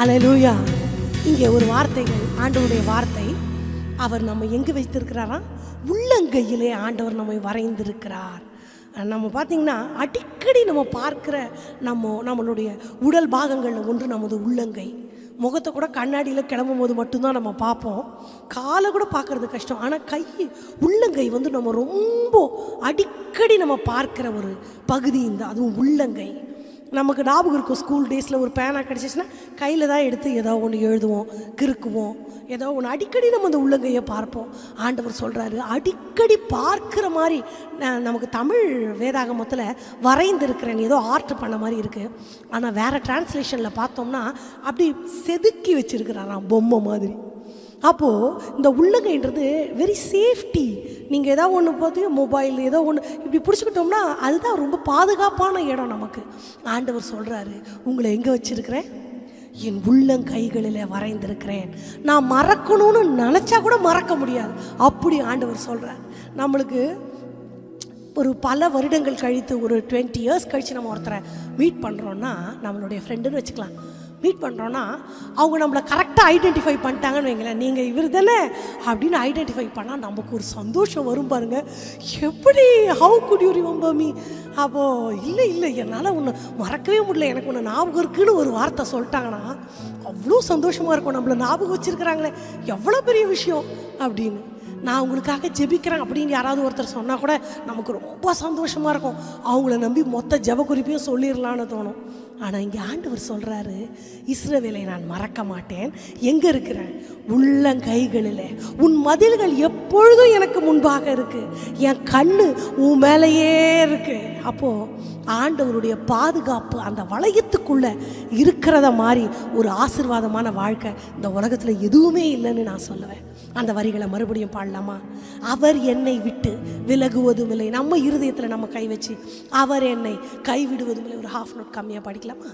அல்லேலூயா. இங்கே ஒரு வார்த்தைகள், ஆண்டவருடைய வார்த்தை. அவர் நம்ம எங்கே வைத்திருக்கிறாரா? உள்ளங்கையிலே ஆண்டவர் நம்மை வரைந்திருக்கிறார். நம்ம பார்த்திங்கன்னா அடிக்கடி நம்ம பார்க்குற நம்மளுடைய உடல் பாகங்களில் ஒன்று நமது உள்ளங்கை. முகத்தை கூட கண்ணாடியில் கிளம்பும் போது மட்டும்தான் நம்ம பார்ப்போம். காலை கூட பார்க்குறது கஷ்டம். ஆனால் உள்ளங்கை நம்ம ரொம்ப அடிக்கடி நம்ம பார்க்குற ஒரு பகுதி அதுவும் உள்ளங்கை. நமக்கு ஞாபகம் இருக்கும், ஸ்கூல் டேஸில் ஒரு பேனா கிடச்சிச்சின்னா கையில் தான் எடுத்து ஏதோ ஒன்று எழுதுவோம், கிறுக்குவோம், ஏதோ ஒன்று. அடிக்கடி நம்ம அந்த உள்ளங்கையை பார்ப்போம். ஆண்டவர் சொல்கிறாரு, அடிக்கடி பார்க்குற மாதிரி நமக்கு தமிழ் வேதாகமத்தில் வரைந்திருக்கிறேன், ஏதோ ஆர்ட் பண்ண மாதிரி இருக்குது. ஆனால் வேறு டிரான்ஸ்லேஷனில் பார்த்தோம்னா அப்படி செதுக்கி வச்சுருக்கிறாராம், பொம்மை மாதிரி. அப்போது இந்த உள்ளங்கைன்றது வெரி சேஃப்டி. நீங்கள் ஏதாவது ஒன்று பார்த்து மொபைல் ஏதோ ஒன்று இப்படி பிடிச்சிக்கிட்டோம்னா அதுதான் ரொம்ப பாதுகாப்பான இடம் நமக்கு. ஆண்டவர் சொல்கிறாரு, உங்களை எங்கே வச்சுருக்கிறேன்? என் உள்ளங்கைகளில் வரைந்திருக்கிறேன். நான் மறக்கணும்னு நினச்சா கூட மறக்க முடியாது, அப்படி ஆண்டவர் சொல்கிறார். நம்மளுக்கு ஒரு பல வருடங்கள் கழித்து, ஒரு 20 years கழித்து நம்ம ஒருத்தரை மீட் பண்ணுறோன்னா, நம்மளுடைய ஃப்ரெண்டுன்னு வச்சுக்கலாம், மீட் பண்ணுறோன்னா அவங்க நம்மளை கரெக்டாக ஐடென்டிஃபை பண்ணிட்டாங்கன்னு வைங்களேன். நீங்கள் இவர் தானே அப்படின்னு ஐடென்டிஃபை பண்ணால் நமக்கு ஒரு சந்தோஷம் வரும் பாருங்கள். எப்படி, how good you remember me? அப்போது இல்லை என்னால் ஒன்று மறக்கவே முடியல, எனக்கு ஒன்று ஞாபகம் இருக்குன்னு ஒரு வார்த்தை சொல்லிட்டாங்கன்னா அவ்வளோ சந்தோஷமாக இருக்கும். நம்மளை ஞாபகம் வச்சுருக்கிறாங்களே, எவ்வளோ பெரிய விஷயம் அப்படின்னு. நான் உங்களுக்காக ஜெபிக்கிறேன் அப்படின்னு யாராவது ஒருத்தர் சொன்னால் கூட நமக்கு ரொம்ப சந்தோஷமாக இருக்கும். அவங்கள நம்பி மொத்த ஜெப குறிப்பையும் சொல்லிடலான்னு தோணும். ஆனால் இங்கே ஆண்டவர் சொல்கிறாரு, இஸ்ரவேலை நான் மறக்க மாட்டேன். எங்கே இருக்கிறேன்? உள்ளங்கைகளில். உன் மதில்கள் எப்பொழுதும் எனக்கு முன்பாக இருக்குது, என் கண்ணு உன் மேலேயே இருக்குது. அப்போது ஆண்டவருடைய பாதுகாப்பு அந்த வளையத்துக்குள்ளே இருக்கிறத மாதிரி ஒரு ஆசீர்வாதமான வாழ்க்கை இந்த உலகத்தில் எதுவுமே இல்லைன்னு நான் சொல்லுவேன். அந்த வரிகளை மறுபடியும் பாடலாமா? அவர் என்னை விட்டு விலகுவதும் இல்லை. நம்ம இருதயத்தில் நம்ம கை வச்சு, அவர் என்னை கைவிடுவதும் இல்லை. ஒரு ஹாஃப் நோட் கம்மியாக படிக்கலாமா?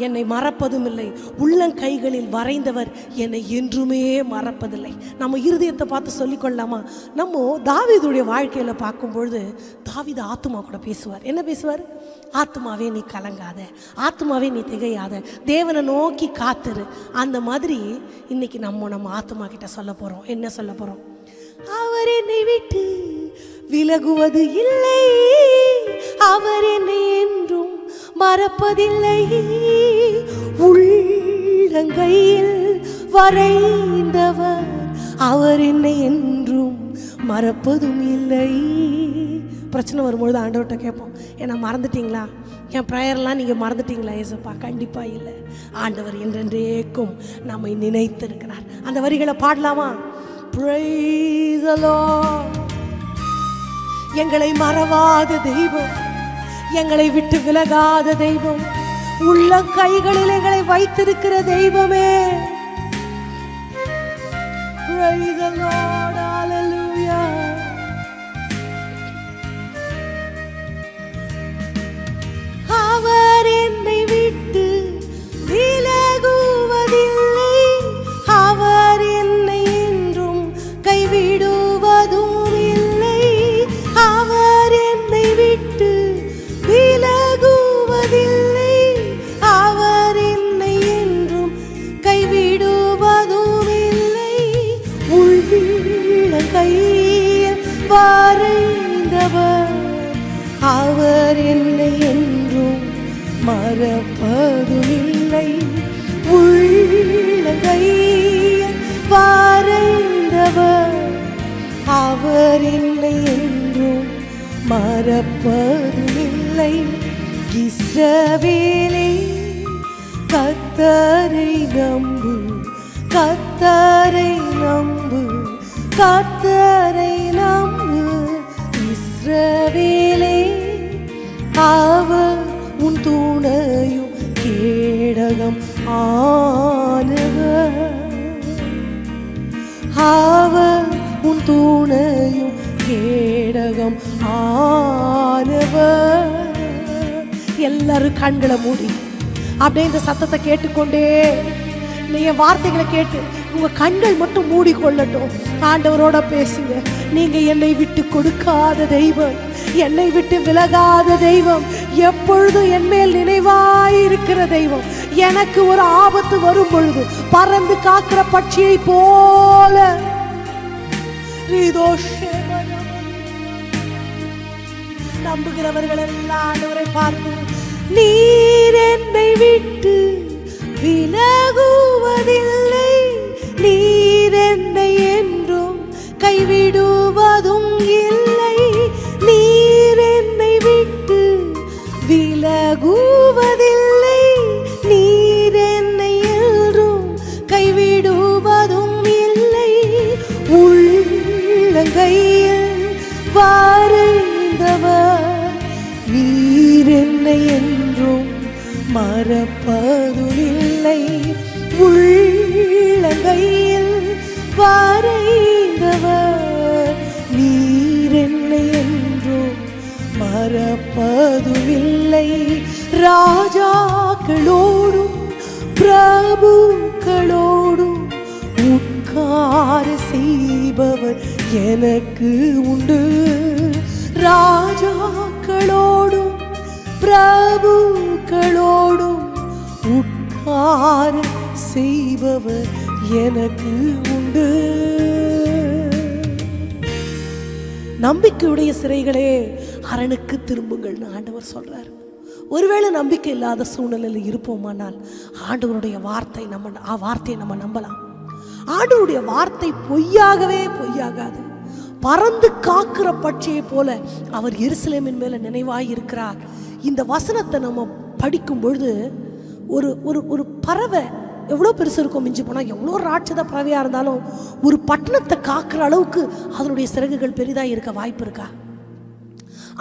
என்னை மறப்பதும் இல்லை, உள்ளங்கைகளில் வரைந்தவர் என்னை என்றுமே மறப்பதில்லை. நம்ம இருதயத்தை பார்த்து சொல்லிக்கொள்ளலாமா? நம்ம தாவீதுடைய வாழ்க்கையில் பார்க்கும்பொழுது தாவீது ஆத்துமா கூட பேசுவார். என்ன பேசுவார்? ஆத்துமாவே நீ கலங்காத, ஆத்துமாவே நீ திகையாத, தேவனை நோக்கி காத்துரு. அந்த மாதிரி இன்னைக்கு நம்ம ஆத்துமா கிட்ட சொல்ல போகிறோம். என்ன சொல்ல போகிறோம்? அவர் என்னை விட்டு விலகுவது இல்லை, அவர் என்னை என்றும் மறப்பதில்லை, உள்ளங்கையில் வரைந்தவர் அவர் என்னை என்றும் மறப்பதும் இல்லை. பிரச்சனை வரும்பொழுது ஆண்டவர்கிட்ட கேட்போம், என்ன மறந்துட்டீங்களா? என் ப்ரேயர்லாம் நீங்கள் மறந்துட்டீங்களா ஏசப்பா? கண்டிப்பாக இல்லை. ஆண்டவர் என்றென்றேக்கும் நம்மை நினைத்திருக்கிறார். அந்த வரிகளை பாடலாமா? Praise the Lord. எங்களை மறவாத தெய்வம், எங்களை விட்டு விலகாத தெய்வம், உள்ள கைகளில் எங்களை வைத்திருக்கிற தெய்வமே. Praise the Lord. Hallelujah. அவர் என்னை விட்டு விலகுவதில்லை, அவர் என்னை என்றும் கைவிடுவதும் இல்லை, அவர் என்னை விட்டு விலகுவதில்லை, அவர் என்னை என்றும் கைவிடுவதும் இல்லை, உள்ளங்கையில் வரைந்தவர் அவர் என்னை என்றும் மறப்பதும் இல்லை, உள்ளங்கையில் வரைந்தவர் அவர் என்னை என்றும் மறப்பதும் இல்லை. இஸ்ரவேலே கர்த்தரை நம்பு, கர்த்தரை நம்பு, கர்த்தரை நம்பு. இஸ்ரவேலே அவர் உன் துணையும் கேடகம் ஆனவர், அவர் உன் துணையும் கேடகம் ஆனவர். எல்லாரும் கண்களை மூடி அப்படியே இந்த சத்தத்தை கேட்டுக்கொண்டே நீங்க வார்த்தைகளை கேட்டு உங்க கண்கள் மட்டும் மூடிக்கொள்ளட்டும். ஆண்டவரோட பேசுங்க. நீங்க என்னை விட்டு கொடுக்காத தெய்வம், என்னை விட்டு விலகாத தெய்வம், எப்பொழுதும் என் மேல் நினைவாயிருக்கிற தெய்வம், எனக்கு ஒரு ஆபத்து வரும் பொழுது பறந்து காக்கிற பட்சியை போல நம்புகிறவர்கள் எல்லாம் ஆண்டவரை பார்த்து, நீர் என்னை விட்டு விலகுவதில்லை, நீர் என்னை என்றும் கைவிடுவதும் இல்லை, நீர் என்னை விட்டு விலகுவதில்லை, நீர் என்னை என்றும் கைவிடுவதும் இல்லை, உள்ளங்கையில் வரைந்தவர் நீர் என்னை என்றும் மறப்பதுமில்லை, உள்ளங்கையில் வரைந்தவர் நீர் என்னை என்றும் மறப்பதுமில்லை. ராஜாக்களோடும் பிரபுக்களோடும் உட்கார செய்பவர் எனக்கு உண்டு, ராஜாக்களோடும் பிரபுக்களோடும் உட்கார செய்பவர் எனக்கு உண்டு. நம்பிக்கையுடைய சிறைகளே அரணுக்கு திரும்புங்கள்னு ஆண்டவர் சொல்றாரு. ஒருவேளை நம்பிக்கை இல்லாத சூழ்நிலையில் இருப்போமானால் ஆண்டவருடைய வார்த்தையை நம்ம நம்பலாம். ஆண்டவருடைய வார்த்தை பொய்யாகவே பொய்யாகாது. பறந்து காக்கிற பட்சியை போல அவர் எருசலேமின் மேல நினைவாய் இருக்கிறார். இந்த வசனத்தை நம்ம படிக்கும் பொழுது ஒரு ஒரு ஒரு பறவை எவ்வளோ பெருசு இருக்கும், மிஞ்சி போனால் எவ்வளோ ராட்சத பறவையாக இருந்தாலும் ஒரு பட்டணத்தை காக்கிற அளவுக்கு அதனுடைய சிறகுகள் பெரிதாக இருக்க வாய்ப்பு இருக்கா?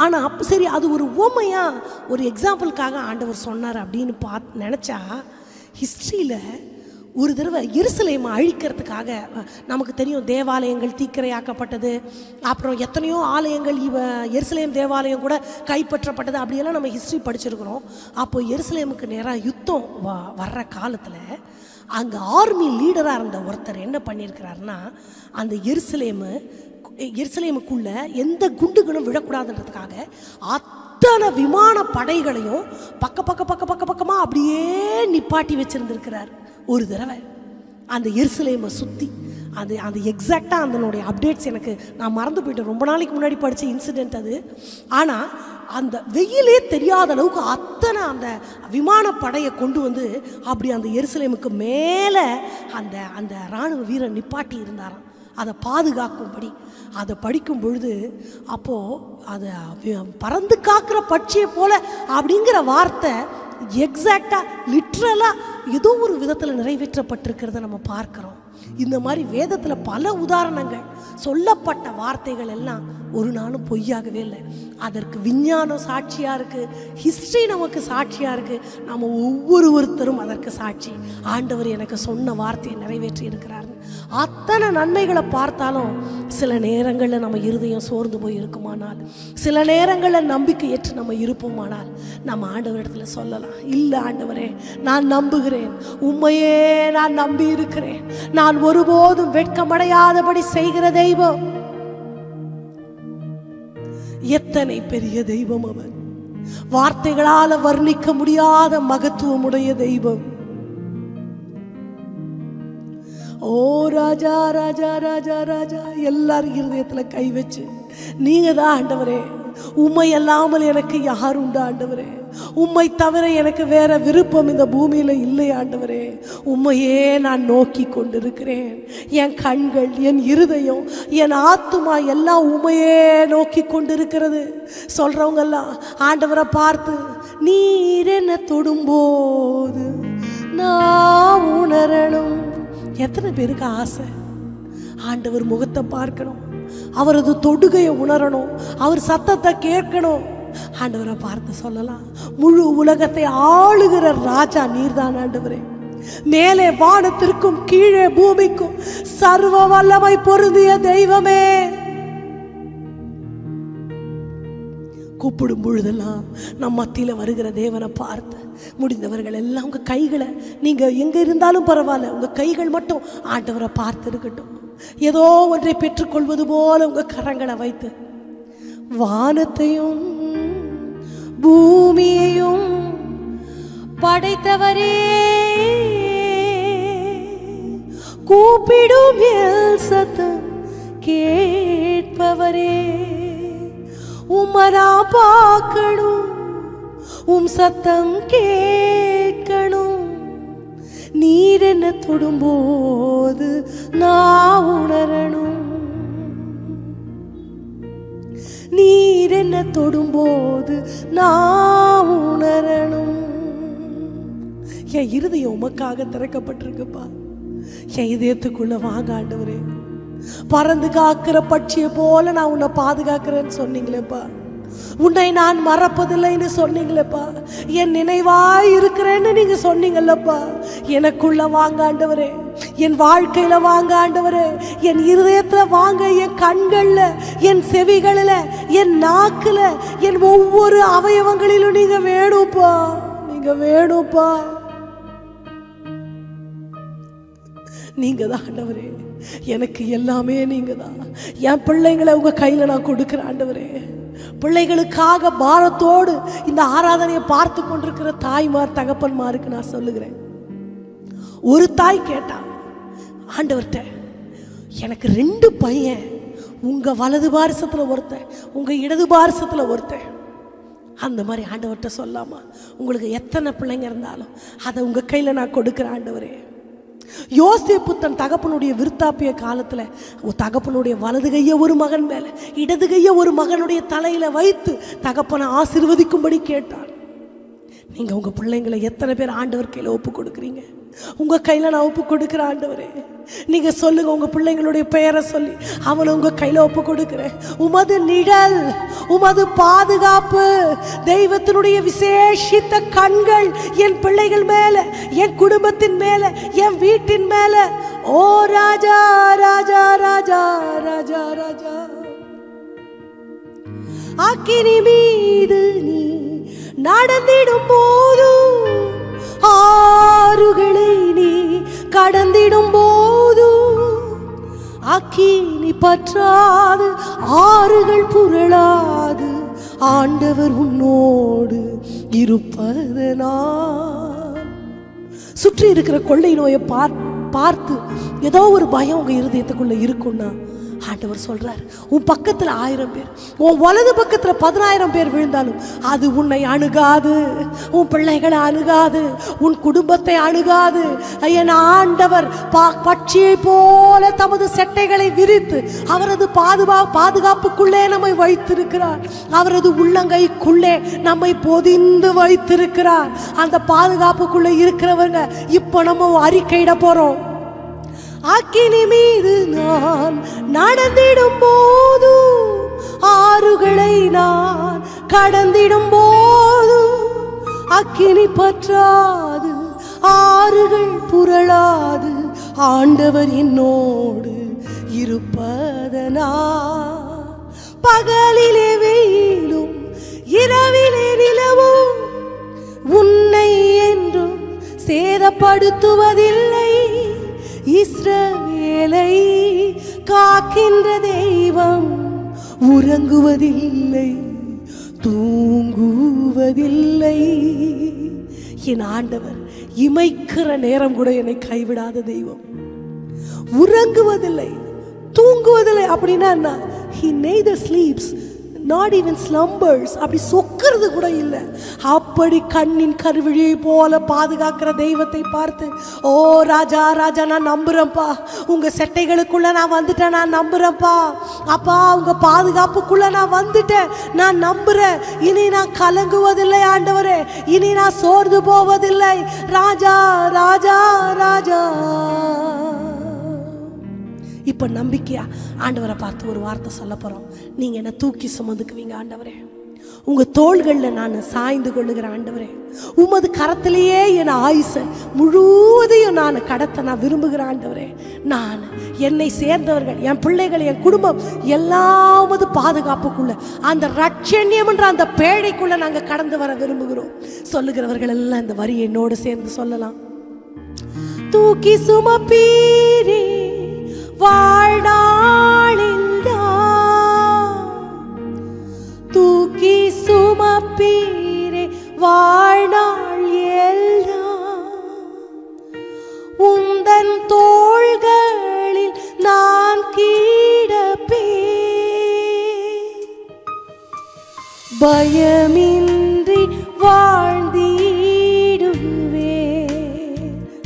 ஆனால் அப்போ சரி, அது ஒரு உவமையாக ஒரு எக்ஸாம்பிளுக்காக ஆண்டவர் சொன்னார் அப்படின்னு நினச்சா, ஹிஸ்ட்ரியில் ஒரு தடவை எருசலேமை அழிக்கிறதுக்காக நமக்கு தெரியும், தேவாலயங்கள் தீக்கிரையாக்கப்பட்டது, அப்புறம் எத்தனையோ ஆலயங்கள் எருசலேம் தேவாலயம் கூட கைப்பற்றப்பட்டது, அப்படியெல்லாம் நம்ம ஹிஸ்ட்ரி படிச்சிருக்கிறோம். அப்போ எருசலேமுக்கு நேராக யுத்தம் வர்ற காலத்தில் அங்கே ஆர்மி லீடராக இருந்த ஒருத்தர் என்ன பண்ணியிருக்கிறாருன்னா, அந்த எருசலேமுக்குள்ள எந்த குண்டுகளும் விழக்கூடாதுன்றதுக்காக அத்தனை விமான படைகளையும் பக்கமாக அப்படியே நிப்பாட்டி வச்சிருந்திருக்கிறார். ஒரு தடவை அந்த எருசலேமை சுற்றி அந்த எக்ஸாக்டாக அதனுடைய அப்டேட்ஸ் எனக்கு நான் மறந்து போயிட்டேன், ரொம்ப நாளைக்கு முன்னாடி படித்த இன்சிடெண்ட் அது. ஆனால் அந்த வெயிலே தெரியாத அளவுக்கு அத்தனை அந்த விமானப்படையை கொண்டு வந்து அப்படி அந்த எருசலேமுக்கு மேலே அந்த அந்த இராணுவ வீரர் நிப்பாட்டி இருந்தாராம், அதை பாதுகாக்கும்படி. அதை படிக்கும் பொழுது அப்போது அதை பறந்து காக்கிற பட்சியை போல அப்படிங்கிற வார்த்தை எக்ஸாக்டாக லிட்ரலாக ஏதோ ஒரு விதத்தில் நிறைவேற்றப்பட்டிருக்கிறத நம்ம பார்க்குறோம். இந்த மாதிரி வேதத்தில் பல உதாரணங்கள், சொல்லப்பட்ட வார்த்தைகள் எல்லாம் ஒரு நாளும் பொய்யாகவே இல்லை. அதற்கு விஞ்ஞானம் சாட்சியாக இருக்குது, ஹிஸ்ட்ரி நமக்கு சாட்சியாக இருக்குது, நம்ம ஒவ்வொருத்தரும் அதற்கு சாட்சி. ஆண்டவர் எனக்கு சொன்ன வார்த்தையை நிறைவேற்றி இருக்கிறாருன்னு அத்தனை நன்மைகளை பார்த்தாலும் சில நேரங்களில் நம்ம இருதயம் சோர்ந்து போய் இருக்குமானால், சில நேரங்களில் நம்பிக்கையற்று நம்ம இருப்போமானால் நம்ம ஆண்டவரிடத்தில் சொல்லலாம், இல்லை ஆண்டவரே நான் நம்புகிறேன், உண்மையே நான் நம்பி இருக்கிறேன், நான் ஒருபோதும் வெட்கமடையாதபடி செய்கிற தெய்வம். எத்தனை பெரிய தெய்வம் அவர்! வார்த்தைகளால வர்ணிக்க முடியாத மகத்துவமுடைய தெய்வம். ஓ ராஜா ராஜா ராஜா ராஜா, எல்லாரும் இருதயத்துல கை வச்சு, நீங்க தான் ஆண்டவரே, உம்மை அல்லாமல் எனக்கு யார் உண்டு ஆண்டவரே, உம்மை தவிர எனக்கு வேற விருப்பம் இந்த பூமியில இல்லை ஆண்டவரே, உம்மையே நான் நோக்கி கொண்டிருக்கிறேன். என் கண்கள், என் இருதயம், என் ஆத்துமா எல்லாம் உம்மையே நோக்கி கொண்டிருக்கிறது. சொல்றவங்க எல்லாம் ஆண்டவரை பார்த்து, நீர் என்ன தொடும்போது நான் உணரணும். எத்தனை பேருக்கு ஆசை ஆண்டவர் முகத்தை பார்க்கணும், அவரது தொடுகையை உணரணும், அவர் சத்தத்தை கேட்கணும். ஆண்டவரை பார்த்து சொல்லலாம், முழு உலகத்தை ஆளுகிற ராஜா நீர்தான் ஆண்டவரே, மேலே வானத்திற்கும் கீழே பூமிக்கும் சர்வ வல்லமை பொருந்திய தெய்வமே. கூப்பிடும் பொழுதெல்லாம் நம் மத்தியில் வருகிற தேவனை பார்த்து, முடிந்தவர்கள் எல்லாம் உங்கள் கைகளை, நீங்கள் எங்கே இருந்தாலும் பரவாயில்ல, உங்கள் கைகள் மட்டும் ஆண்டவரை பார்த்து இருக்கட்டும். ஏதோ ஒன்றை பெற்றுக்கொள்வது போல உங்கள் கரங்களை வைத்து, வானத்தையும் பூமியையும் படைத்தவரே கூப்பிடும் எல் சத்தம் கேட்பவரே, உம்மரா பார்க்கணும், சத்தம் கேட்கணும். நீர் என்ன தொடும்போது நான் உணரணும், நீர் என்ன தொடும்போது நான் உணரணும். என் இருதயம் உமக்காக திறக்கப்பட்டிருக்குப்பா. என் இதயத்துக்குள்ள வாங்க ஆண்டவரே. பறந்து காக்கிற பட்சியை போல நான் உன்னை பாதுகாக்கிறேன்னு சொன்னீங்களேப்பா. உன்னை நான் மறப்பதில்லைன்னு சொன்னீங்களேப்பா. என் நினைவாய் இருக்கிறேன்னு நீங்க சொன்னீங்கல்லப்பா. எனக்குள்ள வாங்க ஆண்டவரே, என் வாழ்க்கையில வாங்க ஆண்டவரே, என் இருதயத்துல வாங்க, என் கண்கள்ல, என் செவிகளில, என் நாக்குல, என் ஒவ்வொரு அவயவங்களிலும் நீங்க வேணும்ப்பா, நீங்க வேணும்ப்பா. நீங்க தான் ஆண்டவரே, எனக்கு எல்லாமே நீங்க தான். என் பிள்ளைங்களை உங்க கையில நான் கொடுக்கிறேன் ஆண்டவரே. பிள்ளைகளுக்காக பாரத்தோடு இந்த ஆராதனையை பார்த்து கொண்டிருக்கிற தாய்மார் தகப்பன்மாருக்கு நான் சொல்லுகிறேன். ஒரு தாய் கேட்டா ஆண்டவர்கிட்ட, எனக்கு 2 பையன், உங்க வலது பாரிசத்துல ஒருத்தன், உங்க இடது பாரிசத்துல ஒருத்தன். அந்த மாதிரி ஆண்டவர்கிட்ட சொல்லாமா? உங்களுக்கு எத்தனை பிள்ளைங்க இருந்தாலும் அதை உங்க கையில நான் கொடுக்கிறேன் ஆண்டவரே. யோசேப்பு தன் தகப்பனுடைய விருத்தாப்பிய காலத்துல தகப்பனுடைய வலது கையை ஒரு மகன் மேல, இடது கையை ஒரு மகனுடைய தலையில வைத்து தகப்பனை ஆசீர்வதிக்கும்படி கேட்டான். நீங்க உங்க பிள்ளைங்களை எத்தனை பேர் ஆண்டவர் கையில ஒப்பு கொடுக்குறீங்க? உங்க கையில நான் ஒப்பு கொடுக்கிற ஆண்டவரே. நீங்க சொல்லுங்க, உங்க பிள்ளைங்களுடைய பெயரை சொல்லி அவனை உங்க கையில ஒப்பு கொடுக்கிறேன். உமது நிழல், உமது பாதுகாப்பு, தெய்வத்தினுடைய விசேஷித்த கண்கள் என் பிள்ளைகள் மேல, என் குடும்பத்தின் மேல, என் வீட்டின் மேல. ஓ ராஜா ராஜா ராஜா ராஜா ராஜா, அக்கினி மீது நீ நடந்திடும் போது, ஆறுகளை நீ கடந்திடும் போது, அக்கினி பற்றாது, ஆறுகள் புரளாது, ஆண்டவர் உன்னோடு இருப்பதனால். சுற்றி இருக்கிற கொள்ளை நோயை பார்த்து ஏதோ ஒரு பயம் உங்க இருதயத்துக்குள்ள இருக்குன்னா, ஆண்டவர் சொல்றார், உன் பக்கத்துல 1000 பேர், உன் வலது பக்கத்துல 10000 பேர் விழுந்தாலும் அது உன்னை அணுகாது, உன் பிள்ளைகளை அணுகாது, உன் குடும்பத்தை அணுகாது. என் ஆண்டவர் பட்சியை போல தமது செட்டைகளை விரித்து அவரது பாதுகாப்புக்குள்ளே நம்மை வைத்திருக்கிறார். அவரது உள்ளங்கைக்குள்ளே நம்மை பொதிந்து வைத்திருக்கிறார். அந்த பாதுகாப்புக்குள்ளே இருக்கிறவங்க இப்ப நம்ம அறிக்கையிட போறோம். அக்கினி மீது நான் நடந்திடும் போது, ஆறுகளை நான் கடந்திடும் போது, அக்கினி பற்றாது, ஆறுகள் புரளாது, ஆண்டவர் என்னோடு இருப்பதனால். பகலிலே வெயிலும் இரவிலே நிலவும் உன்னை என்றும் சேதப்படுத்துவதில்லை. இஸ்ரவேலை காக்கின்ற தெய்வம் உறங்குவதில்லை, தூங்குவதில்லை. என் ஆண்டவர் இமைக்கிற நேரம் கூட என்னை கைவிடாத தெய்வம். உறங்குவதில்லை, தூங்குவதில்லை. அப்படின்னா he neither sleeps not even slumbers. அப்படி சொக்கிறது கூட இல்லை. அப்படி கண்ணின் கருவிழியை போல பாதுகாக்கிற தெய்வத்தை பார்த்து, ஓ ராஜா ராஜா, நான் நம்புறேன்ப்பா, உங்க செட்டைகளுக்குள்ள நான் வந்துட்டேன், நான் நம்புறேன்ப்பா அப்பா, உங்க பாதுகாப்புக்குள்ள நான் வந்துட்டேன், நான் நம்புறேன். இனி நான் கலங்குவதில்லை ஆண்டவரே, இனி நான் சோர்ந்து போவதில்லை. ராஜா ராஜா ராஜா. இப்ப நம்பிக்கையா ஆண்டவரை பார்த்து ஒரு வார்த்தை சொல்ல போறோம். நீங்க என்ன தூக்கி சுமந்துக்குவீங்க ஆண்டவரே, உங்க தோள்களில் நான் சாய்ந்து கொள்ளுகிற ஆண்டவரே, உமது கரத்திலேயே என் ஆயுச முழுவதையும் நான் கடத்த நான் விரும்புகிற ஆண்டவரே. நான், என்னை சேர்ந்தவர்கள், என் பிள்ளைகள், என் குடும்பம் எல்லாம் உமது பாதுகாப்புக்குள்ள, அந்த ரட்சண்யம் என்ற அந்த பேழைக்குள்ள நாங்கள் கடந்து வர விரும்புகிறோம். சொல்லுகிறவர்கள் எல்லாம் இந்த வரியை என்னோடு சேர்ந்து சொல்லலாம். தூக்கி சுமப்பீரே வாழ்நாளில்தான், தூக்கி சுமப்பீரே வாழ்நாள் எல்லாம், உந்தன் தோள்கள் பயமின்றி வாழ்ந்திடுவே.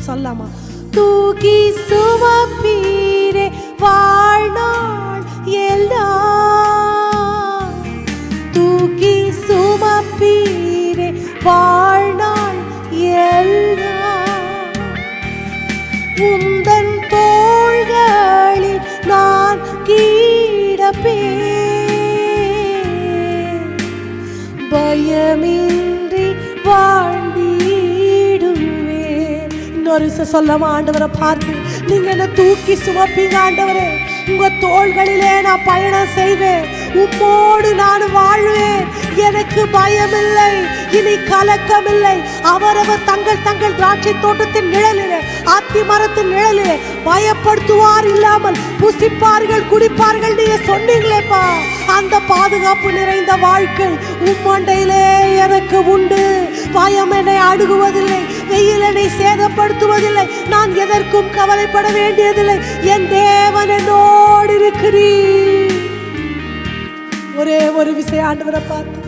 சொல்லாமா? தூக்கி சுமப்பீரே வாழ்நாள் எல்லாம், தூக்கி சுமப்பீரே வாழ்நாள் எல்லாம், உந்தன் தோள்களில் நான் கிடப்பேன், பயமின்றி வாழ்ந்திடுவேன். இன்னொரு விஷயம் சொல்லமா? ஆண்டவரை பார்த்து, நீங்க என்ன தூக்கி சுமப்பீங்க ஆண்டவரே, உங்க தோள்களிலே நான் பயணம் செய்வேன், உம்மோடு நான் வாழ்வேன், எனக்கு பயமில்லை, இனி கலக்கமில்லை. அவரவர் தங்கள் தங்கள் திராட்சை தோட்டத்தின் நிழலிலே, அத்தி மரத்தின் நிழலிலே பயப்படுத்துவார் இல்லாமல் புசிப்பார்கள் குடிப்பார்கள் நீங்க சொன்னீங்களேப்பா. அந்த பாதுகாப்பு நிறைந்த வாழ்க்கை உம்மண்டையிலே எனக்கு உண்டு. பயம் என்னை அணுகுவதில்லை, வெயில் என்னை சேதப்படுத்துவதில்லை, நான் எதற்கும் கவலைப்பட வேண்டியதில்லை. என் தேவன் என்னோடு இருக்கிறீர். ஒரே ஒரு விஷயம் ஆண்டவரை பார்த்து,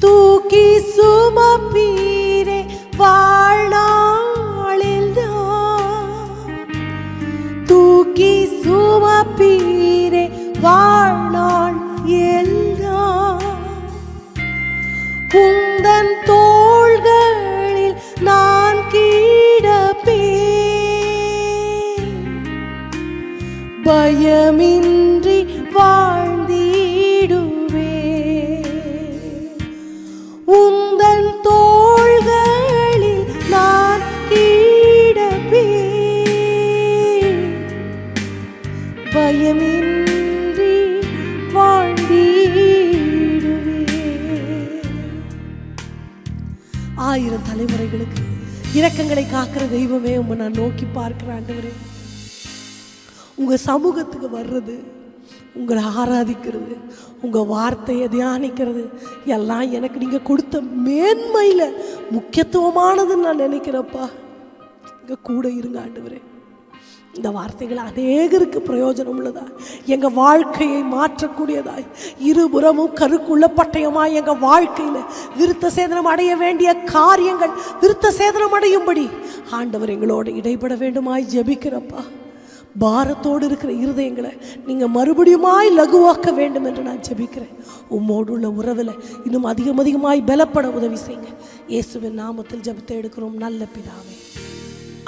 தூக்கி சுமப்பீரே வாழ்நாளில், தூக்கி சுமப்பீரே வாழ்நாள் எல்லாம், உந்தன் தோள்களில் நான் கிடப்பேன், பயமின்றி வாழ்ந்திடுவேன், உந்தன் தோள்களில் நான் கிடப்பேன், பயமின்றி வாழ்ந்திடுவேன். 1000 தலைமுறைகளுக்கு இரக்கங்களை காக்கிற தெய்வமே, உம்மை நான் நோக்கி பார்க்கிறேன் ஆண்டவரே. உங்க சமூகத்துக்கு வர்றது, உங்களை ஆராதிக்கிறது, உங்கள் வார்த்தையை தியானிக்கிறது எல்லாம் எனக்கு நீங்கள் கொடுத்த மேன்மையில் முக்கியத்துவமானதுன்னு நான் நினைக்கிறப்பா. இங்கே கூட இருங்க ஆண்டவரே. இந்த வார்த்தைகள் அநேகருக்கு பிரயோஜனம் உள்ளதாய், எங்கள் வாழ்க்கையை மாற்றக்கூடியதாய், இருபுறமும் கருக்குள்ள பட்டயமாய் எங்கள் வாழ்க்கையில் விருத்த சேதனம் அடைய வேண்டிய காரியங்கள் விருத்த சேதனம் அடையும்படி ஆண்டவர் எங்களோடு இடைப்பட வேண்டுமாய் ஜெபிக்கிறப்பா. பாரத்தோடு இருக்கிற இருதயங்களை நீங்கள் மறுபடியுமாய் லகுவாக்க வேண்டும் என்று நான் ஜெபிக்கிறேன். உம்மோடு உள்ள உறவில் இன்னும் அதிகமாய் பலப்பட உதவி செய்யுங்க. இயேசுவின் நாமத்தில் ஜெபத்தை எடுக்கிறோம் நல்ல பிதாவே,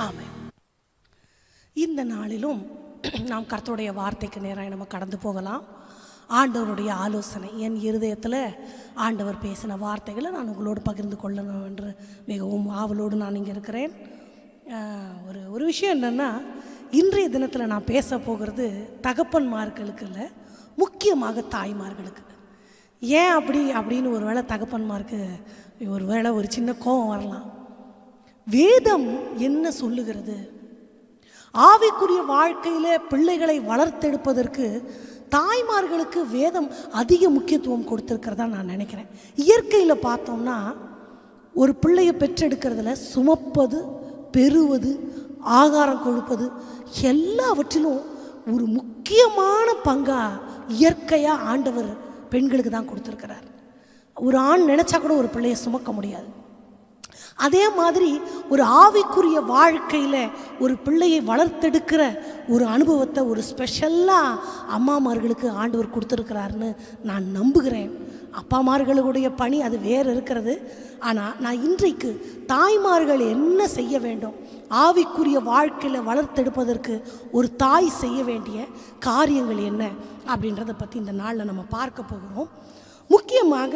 ஆமென். இந்த நாளிலும் நாம் கர்த்தருடைய வார்த்தைக்கு நேராக நம்ம கடந்து போகலாம். ஆண்டவருடைய ஆலோசனை, என் இருதயத்தில் ஆண்டவர் பேசின வார்த்தைகளை நான் உங்களோடு பகிர்ந்து கொள்ளணும் என்று மிகவும் ஆவலோடு நான் இங்கே இருக்கிறேன். ஒரு விஷயம் என்னென்னா, இன்றைய தினத்தில் நான் பேச போகிறது தகப்பன்மார்களுக்கு இல்லை, முக்கியமாக தாய்மார்களுக்கு. ஏன் அப்படின்னு ஒரு வேளை தகப்பன்மாருக்கு ஒரு வேளை ஒரு சின்ன கோபம் வரலாம். வேதம் என்ன சொல்லுகிறது? ஆவிக்குரிய வாழ்க்கையில் பிள்ளைகளை வளர்த்தெடுப்பதற்கு தாய்மார்களுக்கு வேதம் அதிக முக்கியத்துவம் கொடுத்துருக்கிறதா நான் நினைக்கிறேன். இயற்கையில் பார்த்தோம்னா ஒரு பிள்ளையை பெற்றெடுக்கிறதுல சுமப்பது, பெறுவது, ஆகாரம் கொடுப்பது எல்லாவற்றிலும் ஒரு முக்கியமான பங்காக இயற்கையாக ஆண்டவர் பெண்களுக்கு தான் கொடுத்துருக்கிறார். ஒரு ஆண் நினச்சா கூட ஒரு பிள்ளையை சுமக்க முடியாது. அதே மாதிரி ஒரு ஆவிக்குரிய வாழ்க்கையில் ஒரு பிள்ளையை வளர்த்தெடுக்கிற ஒரு அனுபவத்தை ஒரு ஸ்பெஷலாக அம்மாமார்களுக்கு ஆண்டவர் கொடுத்துருக்கிறாருன்னு நான் நம்புகிறேன். அப்பாமார்களுடைய பணி அது வேறு இருக்கிறது. ஆனால் நான் இன்றைக்கு தாய்மார்கள் என்ன செய்ய வேண்டும், ஆவிக்குரிய வாழ்க்கையில் வளர்த்தெடுப்பதற்கு ஒரு தாய் செய்ய வேண்டிய காரியங்கள் என்ன அப்படின்றத பற்றி இந்த நாளில் நம்ம பார்க்க போகிறோம். முக்கியமாக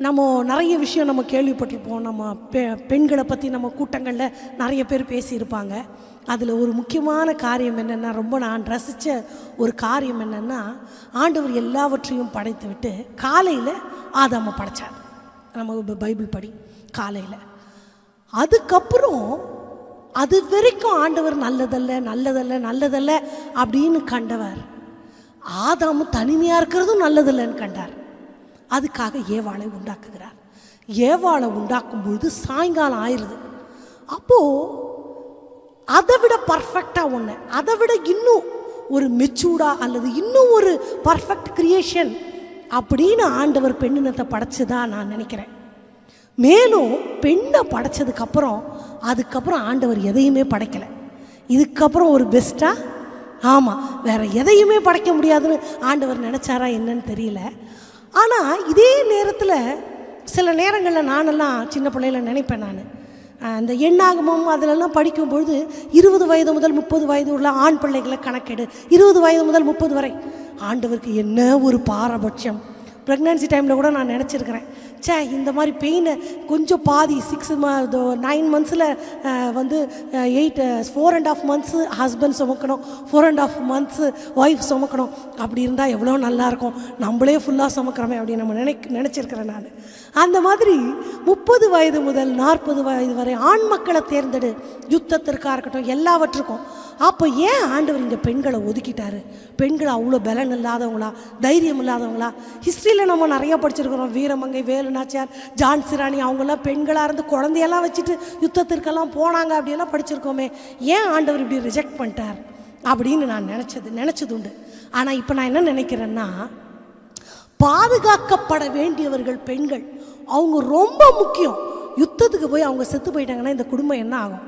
நம்ம நிறைய விஷயம் நம்ம கேள்விப்பட்டிருப்போம். நம்ம பெண்களை பற்றி நம்ம கூட்டங்களில் நிறைய பேர் பேசியிருப்பாங்க. அதில் ஒரு முக்கியமான காரியம் என்னென்னா, ரொம்ப நான் ரசித்த ஒரு காரியம் என்னென்னா, ஆண்டவர் எல்லாவற்றையும் படைத்து விட்டு காலையில் ஆதாமை படைத்தார். நம்ம பைபிள் படி காலையில். அதுக்கப்புறம் அது வரைக்கும் ஆண்டவர் நல்லதல்ல நல்லதல்ல நல்லதல்ல அப்படின்னு கண்டவர். ஆதாமு தனிமையாக இருக்கிறதும் நல்லதில்லைன்னு கண்டார். அதுக்காக ஏவாளை உண்டாக்குகிறார். ஏவாளை உண்டாக்கும் பொழுது சாயங்காலம் ஆயிடுது. அப்போது அதை விட பர்ஃபெக்டாக ஒன்று, அதை விட இன்னும் ஒரு மெச்சூர்டாக அல்லது இன்னும் ஒரு பர்ஃபெக்ட் கிரியேஷன் அப்படின்னு ஆண்டவர் பெண்ணினத்தை படைச்சுதான் நான் நினைக்கிறேன். மேலும் பெண்ணை படைச்சதுக்கப்புறம் அதுக்கப்புறம் ஆண்டவர் எதையுமே படைக்கலை. இதுக்கப்புறம் ஒரு பெஸ்ட்டாக ஆமாம் வேறு எதையுமே படைக்க முடியாதுன்னு ஆண்டவர் நினச்சாரா என்னன்னு தெரியல. ஆனால் இதே நேரத்தில் சில நேரங்களில் நானெல்லாம் சின்ன பிள்ளையில நினைப்பேன், நான் அந்த எண்ணாகமும் அதிலெல்லாம் படிக்கும்பொழுது 20 வயது முதல் 30 வயது உள்ள ஆண் பிள்ளைகளை கணக்கெடு, 20 வயது முதல் 30 வரை. ஆண்டவருக்கு என்ன ஒரு பாரபட்சம். ப்ரெக்னன்சி டைமில் கூட நான் நினச்சிருக்கிறேன், இந்த மாதிரி பெயினை கொஞ்சம் பாதி 9 மந்த்ஸில் வந்து 4.5 மந்த்ஸு ஹஸ்பண்ட் சுமக்கணும், 4.5 மந்த்ஸு ஒய்ஃப் சுமக்கணும். அப்படி இருந்தால் எவ்வளோ நல்லாயிருக்கும், நம்மளே ஃபுல்லாக சுமக்கிறோமே அப்படின்னு நம்ம நினச்சிருக்கிறேன் நான். அந்த மாதிரி 30 வயது முதல் 40 வயது வரை ஆண் மக்களை தேர்ந்தெடு, யுத்தத்திற்காக இருக்கட்டும் எல்லாவற்றுக்கும். அப்போ ஏன் ஆண்டவர் இந்த பெண்களை ஒதுக்கிட்டாரு? பெண்கள் அவ்வளோ பலன் இல்லாதவங்களா, தைரியம் இல்லாதவங்களா? ஹிஸ்ட்ரியில் நம்ம நிறையா படிச்சிருக்கிறோம். வீரமங்கை, வேலுநாச்சியார், ஜான்சி ராணி அவங்கெல்லாம் பெண்களாக இருந்து குழந்தையெல்லாம் வச்சுட்டு யுத்தத்திற்கெல்லாம் போனாங்க அப்படியெல்லாம் படிச்சிருக்கோமே. ஏன் ஆண்டவர் இப்படி ரிஜெக்ட் பண்ணிட்டார் அப்படின்னு நான் நினச்சது உண்டு. ஆனால் இப்போ நான் என்ன நினைக்கிறேன்னா, பாதுகாக்கப்பட வேண்டியவர்கள் பெண்கள், அவங்க ரொம்ப முக்கியம். யுத்தத்துக்கு போய் அவங்க செத்து போயிட்டாங்கன்னா இந்த குடும்பம் என்ன ஆகும்?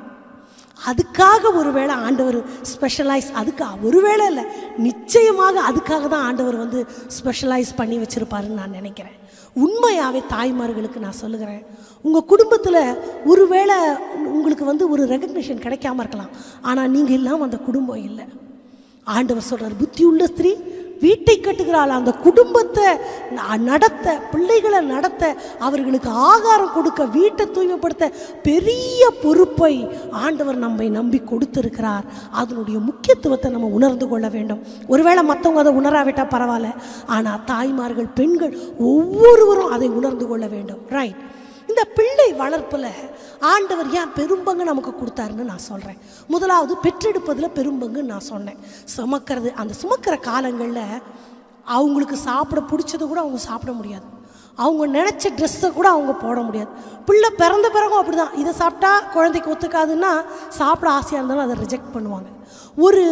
அதுக்காக ஒருவேளை ஆண்டவர் ஸ்பெஷலைஸ், அதுக்காக ஒருவேளை இல்லை, நிச்சயமாக அதுக்காக தான் ஆண்டவர் வந்து ஸ்பெஷலைஸ் பண்ணி வச்சுருப்பாருன்னு நான் நினைக்கிறேன். உண்மையாகவே தாய்மார்களுக்கு நான் சொல்லுகிறேன், உங்கள் குடும்பத்தில் ஒருவேளை உங்களுக்கு வந்து ஒரு ரெகக்னிஷன் கிடைக்காம இருக்கலாம், ஆனால் நீங்கள் இல்லாமல் அந்த குடும்பம் இல்லை. ஆண்டவர் சொல்கிறார், புத்தியுள்ள ஸ்திரீ வீட்டை கட்டுகிறாள், அந்த குடும்பத்தை நடத்த, பிள்ளைகளை நடத்த, அவர்களுக்கு ஆகாரம் கொடுக்க, வீட்டை தூய்மைப்படுத்த பெரிய பொறுப்பை ஆண்டவர் நம்மை நம்பி கொடுத்திருக்கிறார். அதனுடைய முக்கியத்துவத்தை நம்ம உணர்ந்து கொள்ள வேண்டும். ஒருவேளை மற்றவங்க அதை உணராவிட்டால் பரவாயில்ல, ஆனால் தாய்மார்கள், பெண்கள் ஒவ்வொருவரும் அதை உணர்ந்து கொள்ள வேண்டும். ரைட்? இந்த பிள்ளை வளர்ப்பில் ஆண்டவர் ஏன் பெரும்பங்கு நமக்கு கொடுத்தாருன்னு நான் சொல்கிறேன். முதலாவது பெற்றெடுப்பதில் பெரும்பங்குன்னு நான் சொன்னேன். சுமக்கிறது, அந்த சுமக்கிற காலங்களில் அவங்களுக்கு சாப்பிட பிடிச்சது கூட அவங்க சாப்பிட முடியாது, அவங்க நினச்ச ட்ரெஸ்ஸை கூட அவங்க போட முடியாது. பிள்ளை பிறந்த பிறகும் அப்படி தான். இதை சாப்பிட்டா குழந்தைக்கு ஒத்துக்காதுன்னா சாப்பிட ஆசையாக இருந்தாலும் அதை ரிஜெக்ட் பண்ணுவாங்க. ஒரு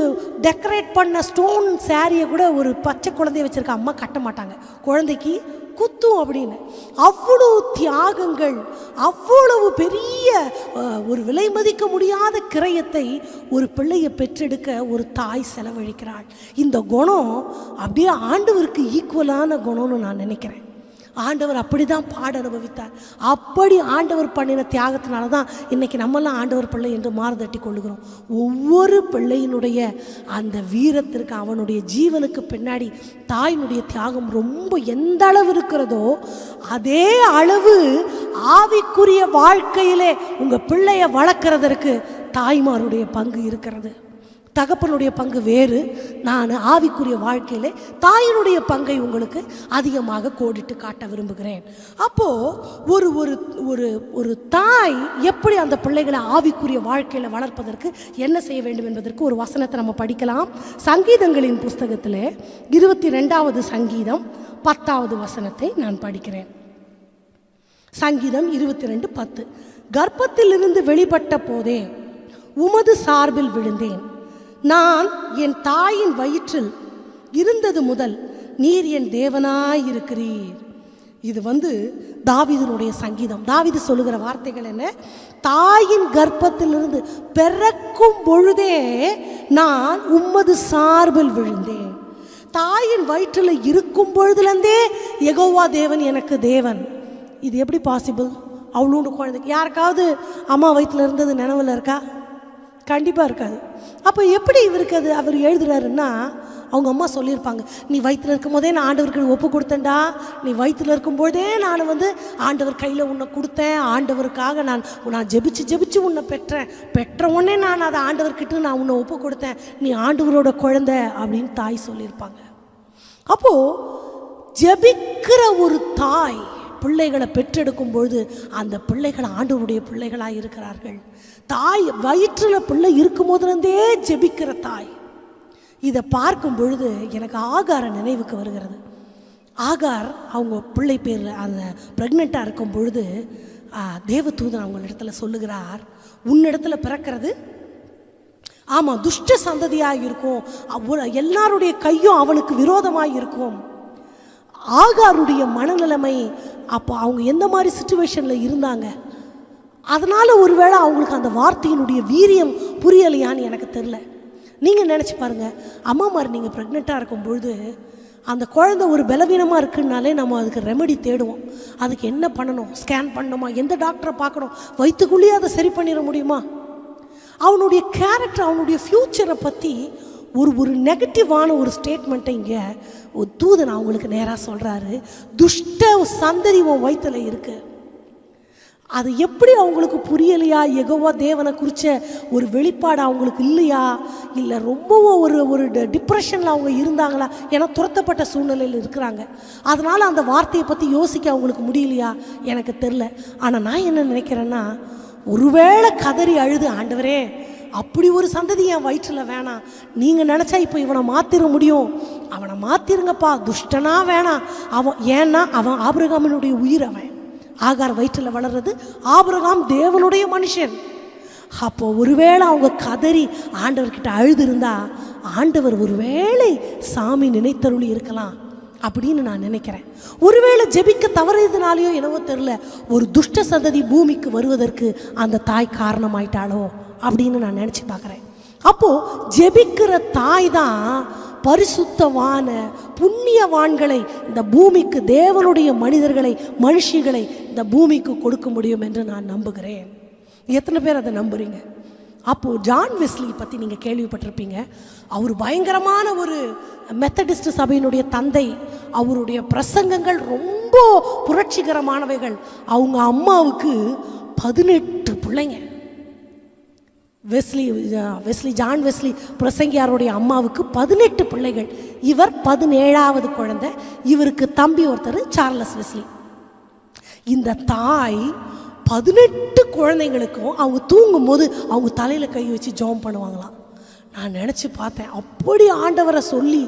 டெக்கரேட் பண்ண ஸ்டோன் சாரியை கூட ஒரு பச்சை குழந்தைய வச்சுருக்க அம்மா கட்ட மாட்டாங்க, குழந்தைக்கு குத்தும் அப்படின்னு. அவ்வளோ தியாகங்கள், அவ்வளவு பெரிய ஒரு விலை மதிக்க முடியாத கிரயத்தை ஒரு பிள்ளையை பெற்றெடுக்க ஒரு தாய் செலவழிக்கிறாள். இந்த குணம் அப்படியே ஆண்டவருக்கு ஈக்குவலான குணம்னு நான் நினைக்கிறேன். ஆண்டவர் அப்படி தான் பாட அனுபவித்தார். அப்படி ஆண்டவர் பண்ணின தியாகத்தினால தான் இன்றைக்கி நம்மெல்லாம் ஆண்டவர் பிள்ளை என்று மாறுதட்டி கொள்ளுகிறோம். ஒவ்வொரு பிள்ளையினுடைய அந்த வீரத்திற்கு, அவனுடைய ஜீவனுக்கு பின்னாடி தாயினுடைய தியாகம் ரொம்ப எந்த அளவு இருக்கிறதோ அதே அளவு ஆவிக்குரிய வாழ்க்கையிலே உங்கள் பிள்ளையை வளர்க்குறதற்கு தாய்மாருடைய பங்கு இருக்கிறது. தகப்பனுடைய பங்கு வேறு. நான் ஆவிக்குரிய வாழ்க்கையிலே தாயினுடைய பங்கை உங்களுக்கு அதிகமாக கோடிட்டு காட்ட விரும்புகிறேன். அப்போது ஒரு ஒரு ஒரு ஒரு தாய் எப்படி அந்த பிள்ளைகளை ஆவிக்குரிய வாழ்க்கையில் வளர்ப்பதற்கு என்ன செய்ய வேண்டும் என்பதற்கு ஒரு வசனத்தை நம்ம படிக்கலாம். சங்கீதங்களின் புஸ்தகத்தில் 22வது சங்கீதம் 10வது வசனத்தை நான் படிக்கிறேன். சங்கீதம் 22:10. கர்ப்பத்திலிருந்து வெளிப்பட்ட போதே உமது சார்பில் விழுந்தேன், நான் என் தாயின் வயிற்றில் இருந்தது முதல் நீர் என் தேவனாயிருக்கிறீர். இது தாவீதுனுடைய சங்கீதம். தாவீது சொல்லுகிற வார்த்தைகள் என்ன? தாயின் கர்ப்பத்திலிருந்து பிறக்கும் பொழுதே நான் உம்மது சார்பில் விழுந்தேன். தாயின் வயிற்றில் இருக்கும் பொழுதுலேருந்தே யெகோவா தேவன் எனக்கு தேவன். இது எப்படி பாசிபிள்? அவ்வளோண்டு குழந்தைக்கு யாருக்காவது அம்மா வயிற்றில் இருந்தது நினைவில் இருக்கா? கண்டிப்பாக இருக்காது. அப்போ எப்படி இவருக்கு அது அவர் எழுதுறாருன்னா, அவங்க அம்மா சொல்லியிருப்பாங்க, நீ வயிற்றில் இருக்கும் போதே நான் ஆண்டவருக்கு ஒப்பு கொடுத்தேன்டா, நீ வயிற்றில் இருக்கும்போதே நான் ஆண்டவர் கையில் உன்னை கொடுத்தேன், ஆண்டவருக்காக நான் ஜெபிச்சு உன்னை பெற்ற உடனே நான் அதை ஆண்டவர்கிட்ட நான் உன்னை ஒப்பு கொடுத்தேன், நீ ஆண்டவரோட குழந்தை அப்படின்னு தாய் சொல்லியிருப்பாங்க. அப்போது ஜெபிக்கிற ஒரு தாய் பிள்ளைகளை பெற்றெடுக்கும் பொழுது அந்த பிள்ளைகள் ஆண்டவருடைய பிள்ளைகளாக இருக்கிறார்கள். தாய் வயிற்றில் பிள்ளை இருக்கும் போதுலேருந்தே ஜெபிக்கிற தாய். இதை பார்க்கும் பொழுது எனக்கு ஆகார நினைவுக்கு வருகிறது. ஆகார் அவங்க பிள்ளை பேரில் அந்த ப்ரெக்னெண்ட்டாக இருக்கும் பொழுது தேவதூதன் அவங்களிடத்துல சொல்லுகிறார், உன்னிடத்துல பிறக்கிறது ஆமாம், துஷ்ட சந்ததியாக இருக்கும். எல்லாருடைய கையும் அவனுக்கு விரோதமாக இருக்கும். ஆகாருடைய மனநிலைமை அப்போ அவங்க எந்த மாதிரி சுச்சுவேஷனில் இருந்தாங்க, அதனால் ஒருவேளை அவங்களுக்கு அந்த வார்த்தையினுடைய வீரியம் புரியலையான்னு எனக்கு தெரில. நீங்கள் நினச்சி பாருங்கள், அம்மாமார் நீங்கள் ப்ரெக்னெண்ட்டாக இருக்கும் பொழுது அந்த குழந்தை ஒரு பலவீனமாக இருக்குன்னாலே நம்ம அதுக்கு ரெமெடி தேடுவோம். அதுக்கு என்ன பண்ணணும், ஸ்கேன் பண்ணணுமா, எந்த டாக்டரை பார்க்கணும், வயிற்றுக்குள்ளேயே அதை சரி பண்ணிட முடியுமா? அவனுடைய கேரக்டர், அவனுடைய ஃப்யூச்சரை பற்றி ஒரு நெகட்டிவான ஒரு ஸ்டேட்மெண்ட்டை இங்கே ஒரு தூதன் அவங்களுக்கு நேராக சொல்கிறாரு. துஷ்ட சந்ததி உன் வயிற்றுல இருக்குது. அது எப்படி அவங்களுக்கு புரியலையா? யெகோவா தேவனை குறித்த ஒரு வெளிப்பாடு அவங்களுக்கு இல்லையா, இல்லை ரொம்பவும் ஒரு டிப்ரெஷனில் அவங்க இருந்தாங்களா? ஏன்னா துரத்தப்பட்ட சூழ்நிலையில் இருக்கிறாங்க. அதனால் அந்த வார்த்தையை பற்றி யோசிக்க அவங்களுக்கு முடியலையா எனக்கு தெரில. ஆனால் நான் என்ன நினைக்கிறேன்னா, ஒருவேளை கதறி அழுது, ஆண்டவரே அப்படி ஒரு சந்ததி என் வயிற்றில் வேணாம், நீங்கள் நினச்சா இப்போ இவனை மாற்றிட முடியும், அவனை மாற்றிருங்கப்பா, துஷ்டனா வேணாம் அவன். ஏன்னா அவன் ஆபிரகாமினுடைய உயிர். அவன் ஆகார் வயிற்றில் வளர்றது ஆபிரகாம் தேவனுடைய மனுஷன். அப்போ ஒருவேளை அவங்க கதறி ஆண்டவர்கிட்ட அழுது இருந்தா, ஆண்டவர் ஒருவேளை சாமி நினைத்தருளி இருக்கலாம் அப்படின்னு நான் நினைக்கிறேன். ஒருவேளை ஜெபிக்க தவறியதுனாலையோ என்னவோ தெரில, ஒரு துஷ்ட சந்ததி பூமிக்கு வருவதற்கு அந்த தாய் காரணமாயிட்டாளோ அப்படின்னு நான் நினச்சி பார்க்குறேன். அப்போது ஜெபிக்கிற தாய் தான் பரிசுத்தவான புண்ணியவான்களை இந்த பூமிக்கு, தேவனுடைய மனிதர்களை, மனுஷிகளை இந்த பூமிக்கு கொடுக்க முடியும் என்று நான் நம்புகிறேன். எத்தனை பேர் அதை நம்புறீங்க? அப்போது ஜான் வெஸ்லி பற்றி நீங்கள் கேள்விப்பட்டிருப்பீங்க. அவர் பயங்கரமான ஒரு மெத்தடிஸ்ட் சபையினுடைய தந்தை. அவருடைய பிரசங்கங்கள் ரொம்ப புரட்சிகரமானவைகள். அவங்க அம்மாவுக்கு 18 பிள்ளைங்க. ஜான் வெஸ்லி பிரசங்கியாருடைய அம்மாவுக்கு 18 பிள்ளைகள். இவர் 17வது குழந்தை. இவருக்கு தம்பி ஒருத்தர் சார்லஸ் வெஸ்லி. இந்த தாய் 18 குழந்தைங்களுக்கும் அவங்க தூங்கும் போது அவங்க தலையில் கை வச்சு ஜெபம் பண்ணுவாங்களாம். நான் நினச்சி பார்த்தேன், அப்படி ஆண்டவரை சொல்லி,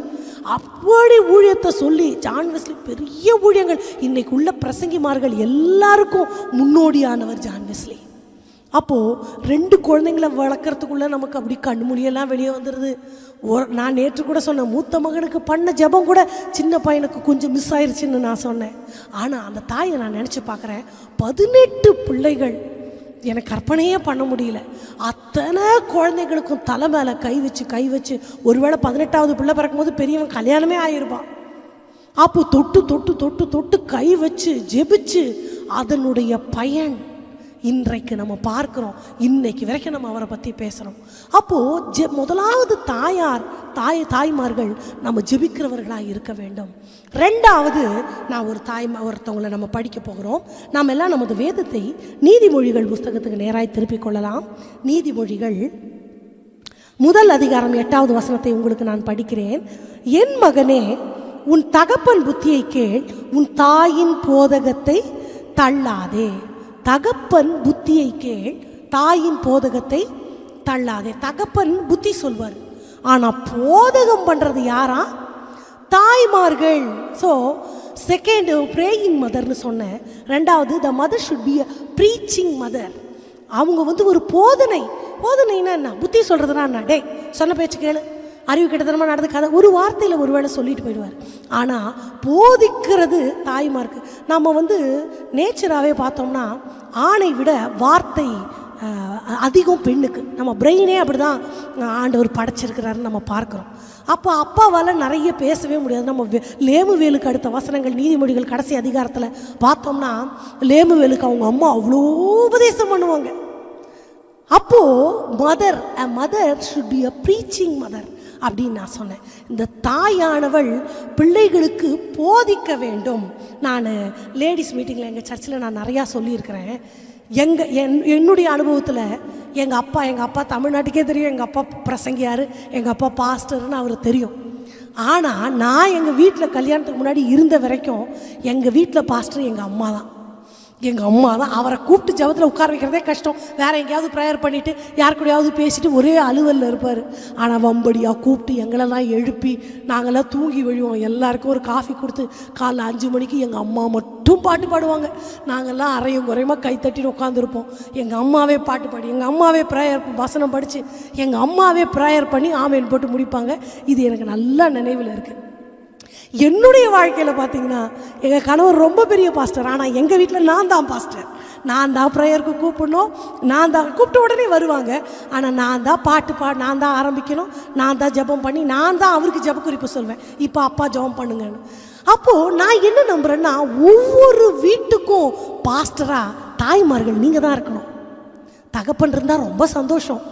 அப்படி ஊழியத்தை சொல்லி, ஜான் வெஸ்லி பெரிய ஊழியங்கள். இன்னைக்கு உள்ள பிரசங்கிமார்கள் எல்லாருக்கும் முன்னோடியானவர் ஜான் வெஸ்லி. அப்போது 2 குழந்தைங்களை வளர்க்குறதுக்குள்ளே நமக்கு அப்படி கண்மொழியெல்லாம் வெளியே வந்துடுது. நான் நேற்று கூட சொன்னேன், மூத்த மகனுக்கு பண்ண ஜெபம் கூட சின்ன பையனுக்கு கொஞ்சம் மிஸ் ஆயிடுச்சுன்னு நான் சொன்னேன். ஆனால் அந்த தாயை நான் நினச்சி பார்க்குறேன், 18 பிள்ளைகள். எனக்கு கற்பனையே பண்ண முடியல. அத்தனை குழந்தைங்களுக்கும் தலை மேலே கை வச்சு ஒருவேளை 18வது பிள்ளை பிறக்கும்போது பெரியவன் கல்யாணமே ஆகிருப்பான். அப்போ தொட்டு கை வச்சு ஜெபிச்சு அதனுடைய பயன் இன்றைக்கு நம்ம பார்க்குறோம். இன்னைக்கு வரைக்கும் நம்ம அவரை பற்றி பேசுகிறோம். அப்போது முதலாவது தாய்மார்கள் நம்ம ஜெபிக்கிறவர்களாக இருக்க வேண்டும். 2வது, நான் ஒருத்தவங்களை நம்ம படிக்க போகிறோம். நாம் எல்லாம் நமது வேதத்தை நீதிமொழிகள் புஸ்தகத்துக்கு நேராய் திருப்பிக் கொள்ளலாம். நீதிமொழிகள் 1 அதிகாரம் 8வது வசனத்தை உங்களுக்கு நான் படிக்கிறேன். என் மகனே, உன் தகப்பன் புத்தியை கேள், உன் தாயின் போதகத்தை தள்ளாதே. தகப்பன் புத்தியை கேள், தாயின் போதகத்தை தள்ளாதே. தகப்பன் புத்தி சொல்வார், ஆனால் போதகம் பண்ணுறது யாரா? தாய்மார்கள். ஸோ செகண்ட், ப்ரேயிங் மதர்னு சொன்னேன். 2வது, the mother should be a preaching mother. அவங்க ஒரு போதனைன்னா என்ன? புத்தி சொல்கிறதுனா என்ன? டே சொன்ன பேச்சு கேளு, அறிவு கிட்டத்தனமாக நடந்துக்காத, ஒரு வார்த்தையில் ஒரு வேளை சொல்லிட்டு போயிடுவார். ஆனால் போதிக்கிறது தாய்மார்க்கு. நம்ம நேச்சராகவே பார்த்தோம்னா ஆணை விட வார்த்தை அதிகம் பெண்ணுக்கு. நம்ம பிரெயினே அப்படி தான் ஆண்டவர் படைச்சிருக்கிறாருன்னு நம்ம பார்க்குறோம். அப்போ அப்பாவால் நிறைய பேசவே முடியாது. நம்ம லேமுவேலுக்கு அடுத்த வசனங்கள் நீதிமொழிகள் கடைசி அதிகாரத்தில் பார்த்தோம்னா, லேமுவேலுக்கு அவங்க அம்மா அவ்வளோ உபதேசம் பண்ணுவாங்க. அப்போது mother should be a preaching mother அப்படின்னு நான் சொன்னேன். இந்த தாயானவள் பிள்ளைகளுக்கு போதிக்க வேண்டும். நான் லேடிஸ் மீட்டிங்கில் எங்கள் சர்ச்சில் நான் நிறையா சொல்லியிருக்கிறேன். என்னுடைய அனுபவத்தில் எங்கள் அப்பா தமிழ்நாட்டுக்கே தெரியும், எங்கள் அப்பா பிரசங்கியார், எங்கள் அப்பா பாஸ்டர்னு அவர் தெரியும். ஆனால் நான் எங்கள் வீட்டில் கல்யாணத்துக்கு முன்னாடி இருந்த வரைக்கும் எங்கள் வீட்டில் பாஸ்டர் எங்கள் அம்மா தான். எங்கள் அம்மா தான் அவரை கூப்பிட்டு ஜெபத்தில் உட்கார வைக்கிறதே கஷ்டம். வேறு எங்கேயாவது ப்ரேயர் பண்ணிவிட்டு யார் கூடயாவது பேசிட்டு ஒரே அலுவலில் இருப்பார். ஆனால் வம்படியாக கூப்பிட்டு எங்களெல்லாம் எழுப்பி நாங்கள்லாம் தூங்கி விழுவோம். எல்லாருக்கும் ஒரு காஃபி கொடுத்து காலைல 5 மணிக்கு எங்கள் அம்மா மட்டும் பாட்டு பாடுவாங்க. நாங்கள்லாம் அரையும் குறையமாக கைத்தட்டின்னு உட்காந்துருப்போம். எங்கள் அம்மாவே பாட்டு பாடி, எங்கள் அம்மாவே ப்ரேயர் வசனம் படித்து, எங்கள் அம்மாவே ப்ரேயர் பண்ணி ஆமேன் போட்டு முடிப்பாங்க. இது எனக்கு நல்லா நினைவில் இருக்குது. என்னுடைய வாழ்க்கையில் பார்த்தீங்கன்னா எங்கள் கணவர் ரொம்ப பெரிய பாஸ்டர். ஆனால் எங்கள் வீட்டில் நான் தான் பாஸ்டர். நான் தான் ப்ரேயருக்கு கூப்பிடணும், நான் தான் கூப்பிட்ட உடனே வருவாங்க. ஆனால் நான் தான் பாட்டு நான் தான் ஆரம்பிக்கணும், நான் தான் ஜெபம் பண்ணி நான் தான் அவருக்கு ஜெப குறிப்பு சொல்வேன், இப்போ அப்பா ஜெபம் பண்ணுங்கன்னு. அப்போது நான் என்ன நம்புகிறேன்னா, ஒவ்வொரு வீட்டுக்கும் பாஸ்டராக தாய்மார்கள் நீங்கள் தான் இருக்கணும். தகப்பன் இருந்தால் ரொம்ப சந்தோஷம்.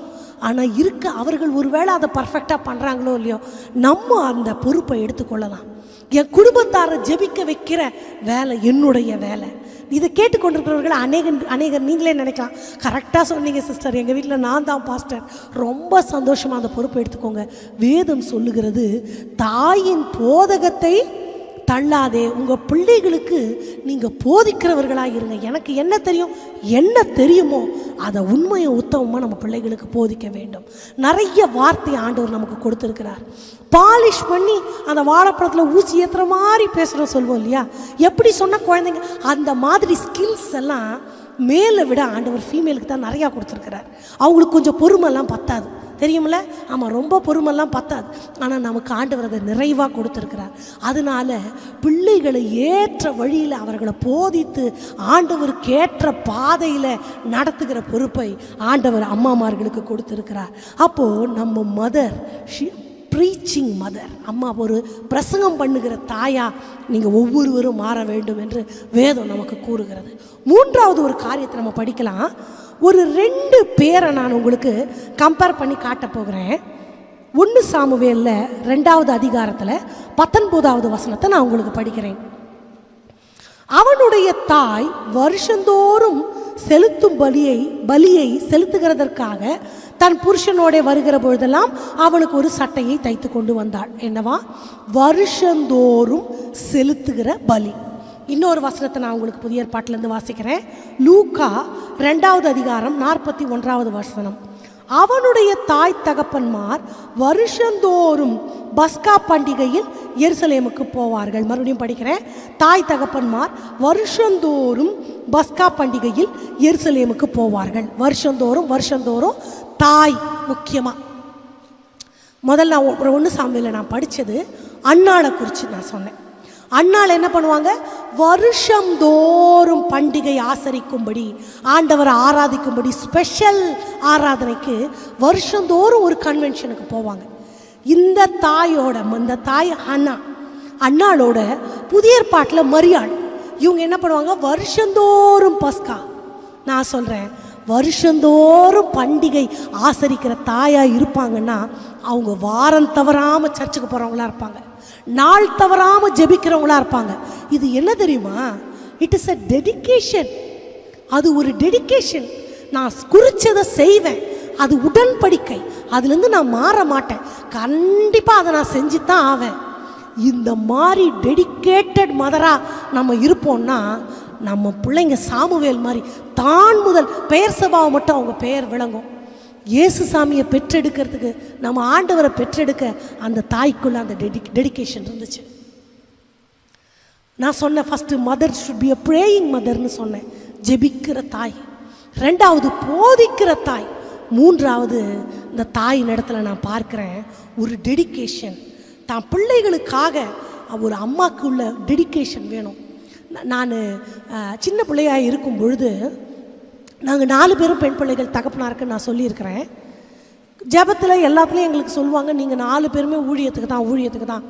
ஆனால் அவர்கள் ஒருவேளை அதை பர்ஃபெக்டாக பண்ணுறாங்களோ இல்லையோ, நம்ம அந்த பொறுப்பை எடுத்துக்கொள்ளலாம். என் குடும்பத்தாரை ஜெபிக்க வைக்கிற வேலை என்னுடைய வேலை. இதை கேட்டுக்கொண்டிருக்கிறவர்கள் அநேகர் நீங்களே நினைக்கலாம், கரெக்டாக சொன்னீங்க சிஸ்டர், எங்கள் வீட்டில் நான் தான் பாஸ்டர். ரொம்ப சந்தோஷமாக அந்த பொறுப்பை எடுத்துக்கோங்க. வேதம் சொல்லுகிறது, தாயின் போதகத்தை தள்ளாதே. உங்கள் பிள்ளைகளுக்கு நீங்கள் போதிக்கிறவர்களாக இருங்க. எனக்கு என்ன தெரியும், என்ன தெரியுமோ அதை உண்மையை உத்தமமாக நம்ம பிள்ளைகளுக்கு போதிக்க வேண்டும். நிறைய வார்த்தை ஆண்டவர் நமக்கு கொடுத்துருக்கிறார். பாலிஷ் பண்ணி அந்த வாழைப்பழத்தில் ஊசி ஏற்றுற மாதிரி பேசுகிறோம் சொல்லுவோம் இல்லையா, எப்படி சொன்னால் குழந்தைங்க அந்த மாதிரி ஸ்கில்ஸ் எல்லாம் மேலே விட ஆண்டவர் ஃபீமேலுக்கு தான் நிறையா கொடுத்துருக்கிறார். அவங்களுக்கு கொஞ்சம் பொறுமைலாம் பத்தாது, தெரியுமில்ல? ஆமாம், ரொம்ப பொறுமெல்லாம் பத்தாது. ஆனால் நமக்கு ஆண்டவர் அதை நிறைவாக கொடுத்துருக்கிறார். அதனால பிள்ளைகளை ஏற்ற வழியில் அவர்களை போதித்து ஆண்டவருக்கு ஏற்ற பாதையில் நடத்துகிற பொறுப்பை ஆண்டவர் அம்மாமார்களுக்கு கொடுத்துருக்கிறார். அப்போது நம்ம மதர், ப்ரீச்சிங் மதர், அம்மா ஒரு பிரசங்கம் பண்ணுகிற தாயா நீங்கள் ஒவ்வொருவரும் மாற வேண்டும் என்று வேதம் நமக்கு கூறுகிறது. 3வது ஒரு காரியத்தை நம்ம படிக்கலாம். ஒரு 2 பேரை நான் உங்களுக்கு கம்பேர் பண்ணி காட்ட போகிறேன். 1 சாமுவேலில் 2வது அதிகாரத்தில் 19வது வசனத்தை நான் உங்களுக்கு படிக்கிறேன். அவனுடைய தாய் வருஷந்தோறும் செலுத்தும் பலியை செலுத்துகிறதற்காக தன் புருஷனோட வருகிற பொழுதெல்லாம் அவனுக்கு ஒரு சட்டையை தைத்து கொண்டு வந்தாள். என்னவா? வருஷந்தோறும் செலுத்துகிற பலி. இன்னொரு வசனத்தை நான் உங்களுக்கு புதிய ஏற்பாட்டிலேருந்து வாசிக்கிறேன். லூக்கா 2வது அதிகாரம் 41வது வசனம். அவனுடைய தாய் தகப்பன்மார் வருஷந்தோறும் பஸ்கா பண்டிகையில் எருசலேமுக்கு போவார்கள். மறுபடியும் படிக்கிறேன். தாய் தகப்பன்மார் வருஷந்தோறும் பஸ்கா பண்டிகையில் எருசலேமுக்கு போவார்கள். வருஷந்தோறும் தாய் முக்கியமாக. முதல்ல 1 சாமுவேலில் நான் படித்தது அன்னாளை குறித்து நான் சொன்னேன். அன்னாள் என்ன பண்ணுவாங்க? வருஷந்தோறும் பண்டிகை ஆசரிக்கும்படி, ஆண்டவரை ஆராதிக்கும்படி, ஸ்பெஷல் ஆராதனைக்கு வருஷந்தோறும் ஒரு கன்வென்ஷனுக்கு போவாங்க. இந்த தாய் அன்னாளோட புதிய ஏற்பாட்டில் மரியாள், இவங்க என்ன பண்ணுவாங்க? வருஷந்தோறும் பஸ்கா. நான் சொல்கிறேன், வருஷந்தோறும் பண்டிகை ஆசரிக்கிற தாயாக இருப்பாங்கன்னா அவங்க வாரம் தவறாமல் சர்ச்சுக்கு போகிறவங்களா இருப்பாங்க, நாள் தவறாமல் ஜெபிக்கிறவங்களா இருப்பாங்க. இது என்ன தெரியுமா? It is a dedication. அது ஒரு டெடிகேஷன். நான் குறிச்சதை செய்வேன், அது உடன்படிக்கை, அதுலேருந்து நான் மாற மாட்டேன், கண்டிப்பாக அதை நான் செஞ்சு தான் ஆவேன். இந்த மாதிரி டெடிகேட்டட் மதராக நம்ம இருப்போம்னா நம்ம பிள்ளைங்க சாமுவேல் மாதிரி தான் முதல் பெயர் சபாவை மட்டும் அவங்க பெயர் விளங்கும். இயேசு சாமியை பெற்றெடுக்கிறதுக்கு, நம்ம ஆண்டவரை பெற்றெடுக்க அந்த தாய்க்குள்ள அந்த டெடிகேஷன் இருந்துச்சு. நான் சொன்னேன் first mother should be a praying மதர்னு சொன்னேன். ஜெபிக்கிற தாய். 2வது போதிக்கிற தாய். 3வது இந்த தாயின் இடத்துல நான் பார்க்குறேன் ஒரு டெடிகேஷன். தான் பிள்ளைகளுக்காக ஒரு அம்மாவுக்கு உள்ள டெடிகேஷன் வேணும். நான் சின்ன பிள்ளையாக இருக்கும் பொழுது நாங்கள் 4 பேரும் பெண் பிள்ளைகள் தகப்பனாருக்கு நான் சொல்லியிருக்கிறேன். ஜெபத்தில் எல்லாத்துலேயும் எங்களுக்கு சொல்லுவாங்க, நீங்கள் 4 பேருமே ஊழியத்துக்கு தான்.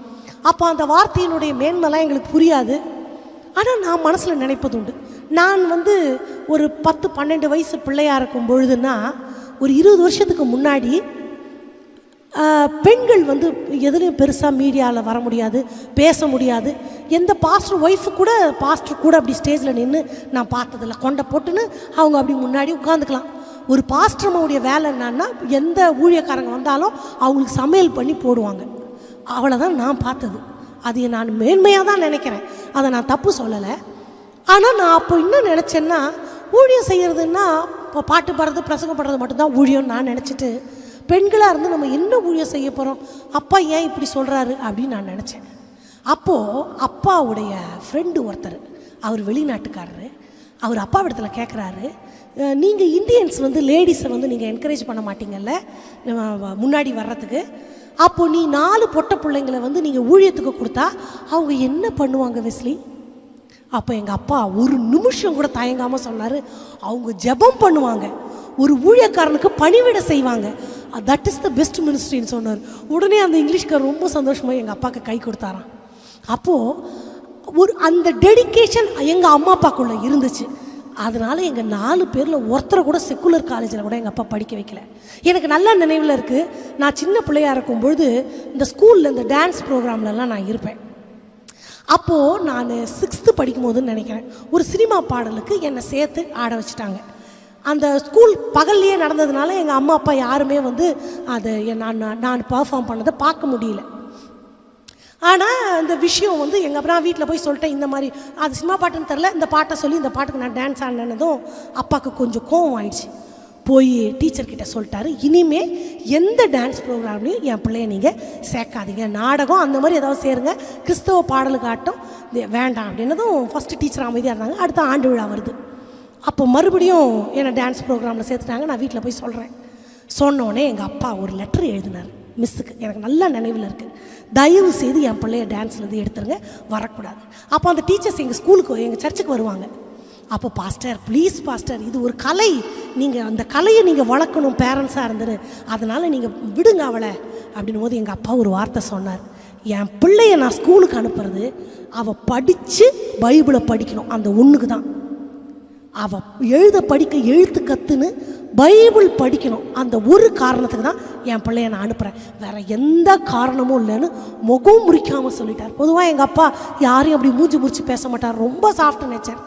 அப்போ அந்த வார்த்தையினுடைய மேன்மைலாம் எங்களுக்கு புரியாது. ஆனால் நான் மனசில் நினைப்பது உண்டு. நான் ஒரு 10-12 வயசு பிள்ளையாக இருக்கும் பொழுதுன்னா, ஒரு 20 வருஷத்துக்கு முன்னாடி பெண்கள் எதுலேயும் பெருசாக மீடியாவில் வர முடியாது, பேச முடியாது. எந்த பாஸ்டர் கூட அப்படி ஸ்டேஜில் நின்று நான் பார்த்ததில்ல. கொண்டை போட்டுன்னு அவங்க அப்படி முன்னாடி உட்காந்துக்கலாம். ஒரு பாஸ்டர்மாவுடைய வேலை என்னன்னா, எந்த ஊழியக்காரங்க வந்தாலும் அவங்களுக்கு சமையல் பண்ணி போடுவாங்க. அவ்வளோதான் நான் பார்த்தது. அது நான் மேன்மையாக தான் நினைக்கிறேன், அதை நான் தப்பு சொல்லலை. ஆனால் நான் அப்போ இன்னும் நினச்சேன்னா ஊழியம் செய்கிறதுன்னா இப்போ பாட்டு பாடுறது பிரசங்கம் பண்ணுறது மட்டும்தான் ஊழியம்னு நான் நினச்சிட்டு பெண்களாக இருந்து நம்ம என்ன ஊழியம் செய்ய போகிறோம், அப்பா ஏன் இப்படி சொல்கிறாரு அப்படின்னு நான் நினச்சேன். அப்போது அப்பாவுடைய ஃப்ரெண்டு ஒருத்தர், அவர் வெளிநாட்டுக்காரரு, அவர் அப்பா இடத்துல கேட்குறாரு, நீங்கள் இந்தியன்ஸ் வந்து லேடிஸை வந்து நீங்கள் என்கரேஜ் பண்ண மாட்டீங்கல்ல முன்னாடி வர்றதுக்கு, அப்போ நீ 4 பொட்டை பிள்ளைங்களை வந்து நீங்கள் ஊழியத்துக்கு கொடுத்தா அவங்க என்ன பண்ணுவாங்க வெஸ்லி? அப்போ எங்கள் அப்பா ஒரு நிமிஷம் கூட தயங்காமல் சொன்னார், அவங்க ஜெபம் பண்ணுவாங்க, ஒரு ஊழியக்காரனுக்கு பணிவிட செய்வாங்க, தட் இஸ் த பெஸ்ட் மினிஸ்ட்ரின்னு சொன்னார். உடனே அந்த இங்கிலீஷ்கார் ரொம்ப சந்தோஷமாக எங்கள் அப்பாவுக்கு கை கொடுத்தாராம். அப்போது அந்த டெடிக்கேஷன் எங்கள் அம்மா அப்பாக்குள்ளே இருந்துச்சு. அதனால் எங்கள் 4 பேரில் ஒருத்தரை கூட செக்குலர் காலேஜில் கூட எங்கள் அப்பா படிக்க வைக்கல. எனக்கு நல்ல நினைவில் இருக்குது, நான் சின்ன பிள்ளையாக இருக்கும்பொழுது இந்த ஸ்கூலில் இந்த டான்ஸ் ப்ரோக்ராம்லலாம் நான் இருப்பேன். அப்போது நான் 6th படிக்கும் போதுன்னு நினைக்கிறேன், ஒரு சினிமா பாடலுக்கு என்னை சேர்த்து ஆட வச்சுட்டாங்க. அந்த ஸ்கூல் பகல்லையே நடந்ததுனால எங்கள் அம்மா அப்பா யாருமே வந்து அதை நான் பர்ஃபார்ம் பண்ணதை பார்க்க முடியல. ஆனால் இந்த விஷயம் வந்து நான் வீட்டில் போய் சொல்லிட்டேன், இந்த மாதிரி அது சினிமா பாட்டுன்னு தெரில, இந்த பாட்டை சொல்லி இந்த பாட்டுக்கு நான் டான்ஸ் ஆடினதும் அப்பாவுக்கு கொஞ்சம் கோவம் ஆயிடுச்சு. போய் டீச்சர்கிட்ட சொல்லிட்டாரு, இனிமேல் எந்த டான்ஸ் ப்ரோக்ராம்லையும் என் பிள்ளைய நீங்கள் சேர்க்காதீங்க, நாடகம் அந்த மாதிரி ஏதாவது சேருங்க, கிறிஸ்தவ பாடலுக்கு ஆட்டம் வேண்டாம் அப்படின்னதும் ஃபஸ்ட்டு டீச்சர் அமைதியாக இருந்தாங்க. அடுத்த ஆண்டு விழா வருது, அப்போ மறுபடியும் என்னை டான்ஸ் ப்ரோக்ராமில் சேர்த்துட்டாங்க. நான் வீட்டில் போய் சொல்கிறேன். சொன்னோடனே எங்கள் அப்பா ஒரு லெட்டர் எழுதினார் மிஸ்ஸுக்கு, எனக்கு நல்லா நினைவில் இருக்குது, தயவு செய்து என் பிள்ளைய டான்ஸ்லேருந்து எடுத்துருங்க, வரக்கூடாது. அப்போ அந்த டீச்சர்ஸ் எங்கள் ஸ்கூலுக்கு எங்கள் சர்ச்சுக்கு வருவாங்க. அப்போ பாஸ்டர் ப்ளீஸ் பாஸ்டர், இது ஒரு கலை, நீங்கள் அந்த கலையை நீங்கள் வளர்க்கணும் பேரண்ட்ஸாக இருந்துரு, அதனால் நீங்கள் விடுங்க அவளை அப்படின்னும் போது எங்கள் அப்பா ஒரு வார்த்தை சொன்னார், என் பிள்ளைய நான் ஸ்கூலுக்கு அனுப்புறது அவள் படித்து பைபிளை படிக்கணும், அந்த ஒன்றுக்கு தான். அவள் எழுத்து கற்றுன்னு பைபிள் படிக்கணும், அந்த ஒரு காரணத்துக்கு தான் என் பிள்ளைய நான் அனுப்புகிறேன், வேறு எந்த காரணமும் இல்லைன்னு முகம் முறிக்காமல் சொல்லிட்டார். பொதுவாக எங்கள் அப்பா யாரையும் அப்படி மூஞ்சி முறிச்சு பேச மாட்டார், ரொம்ப சாஃப்ட் நேச்சர்.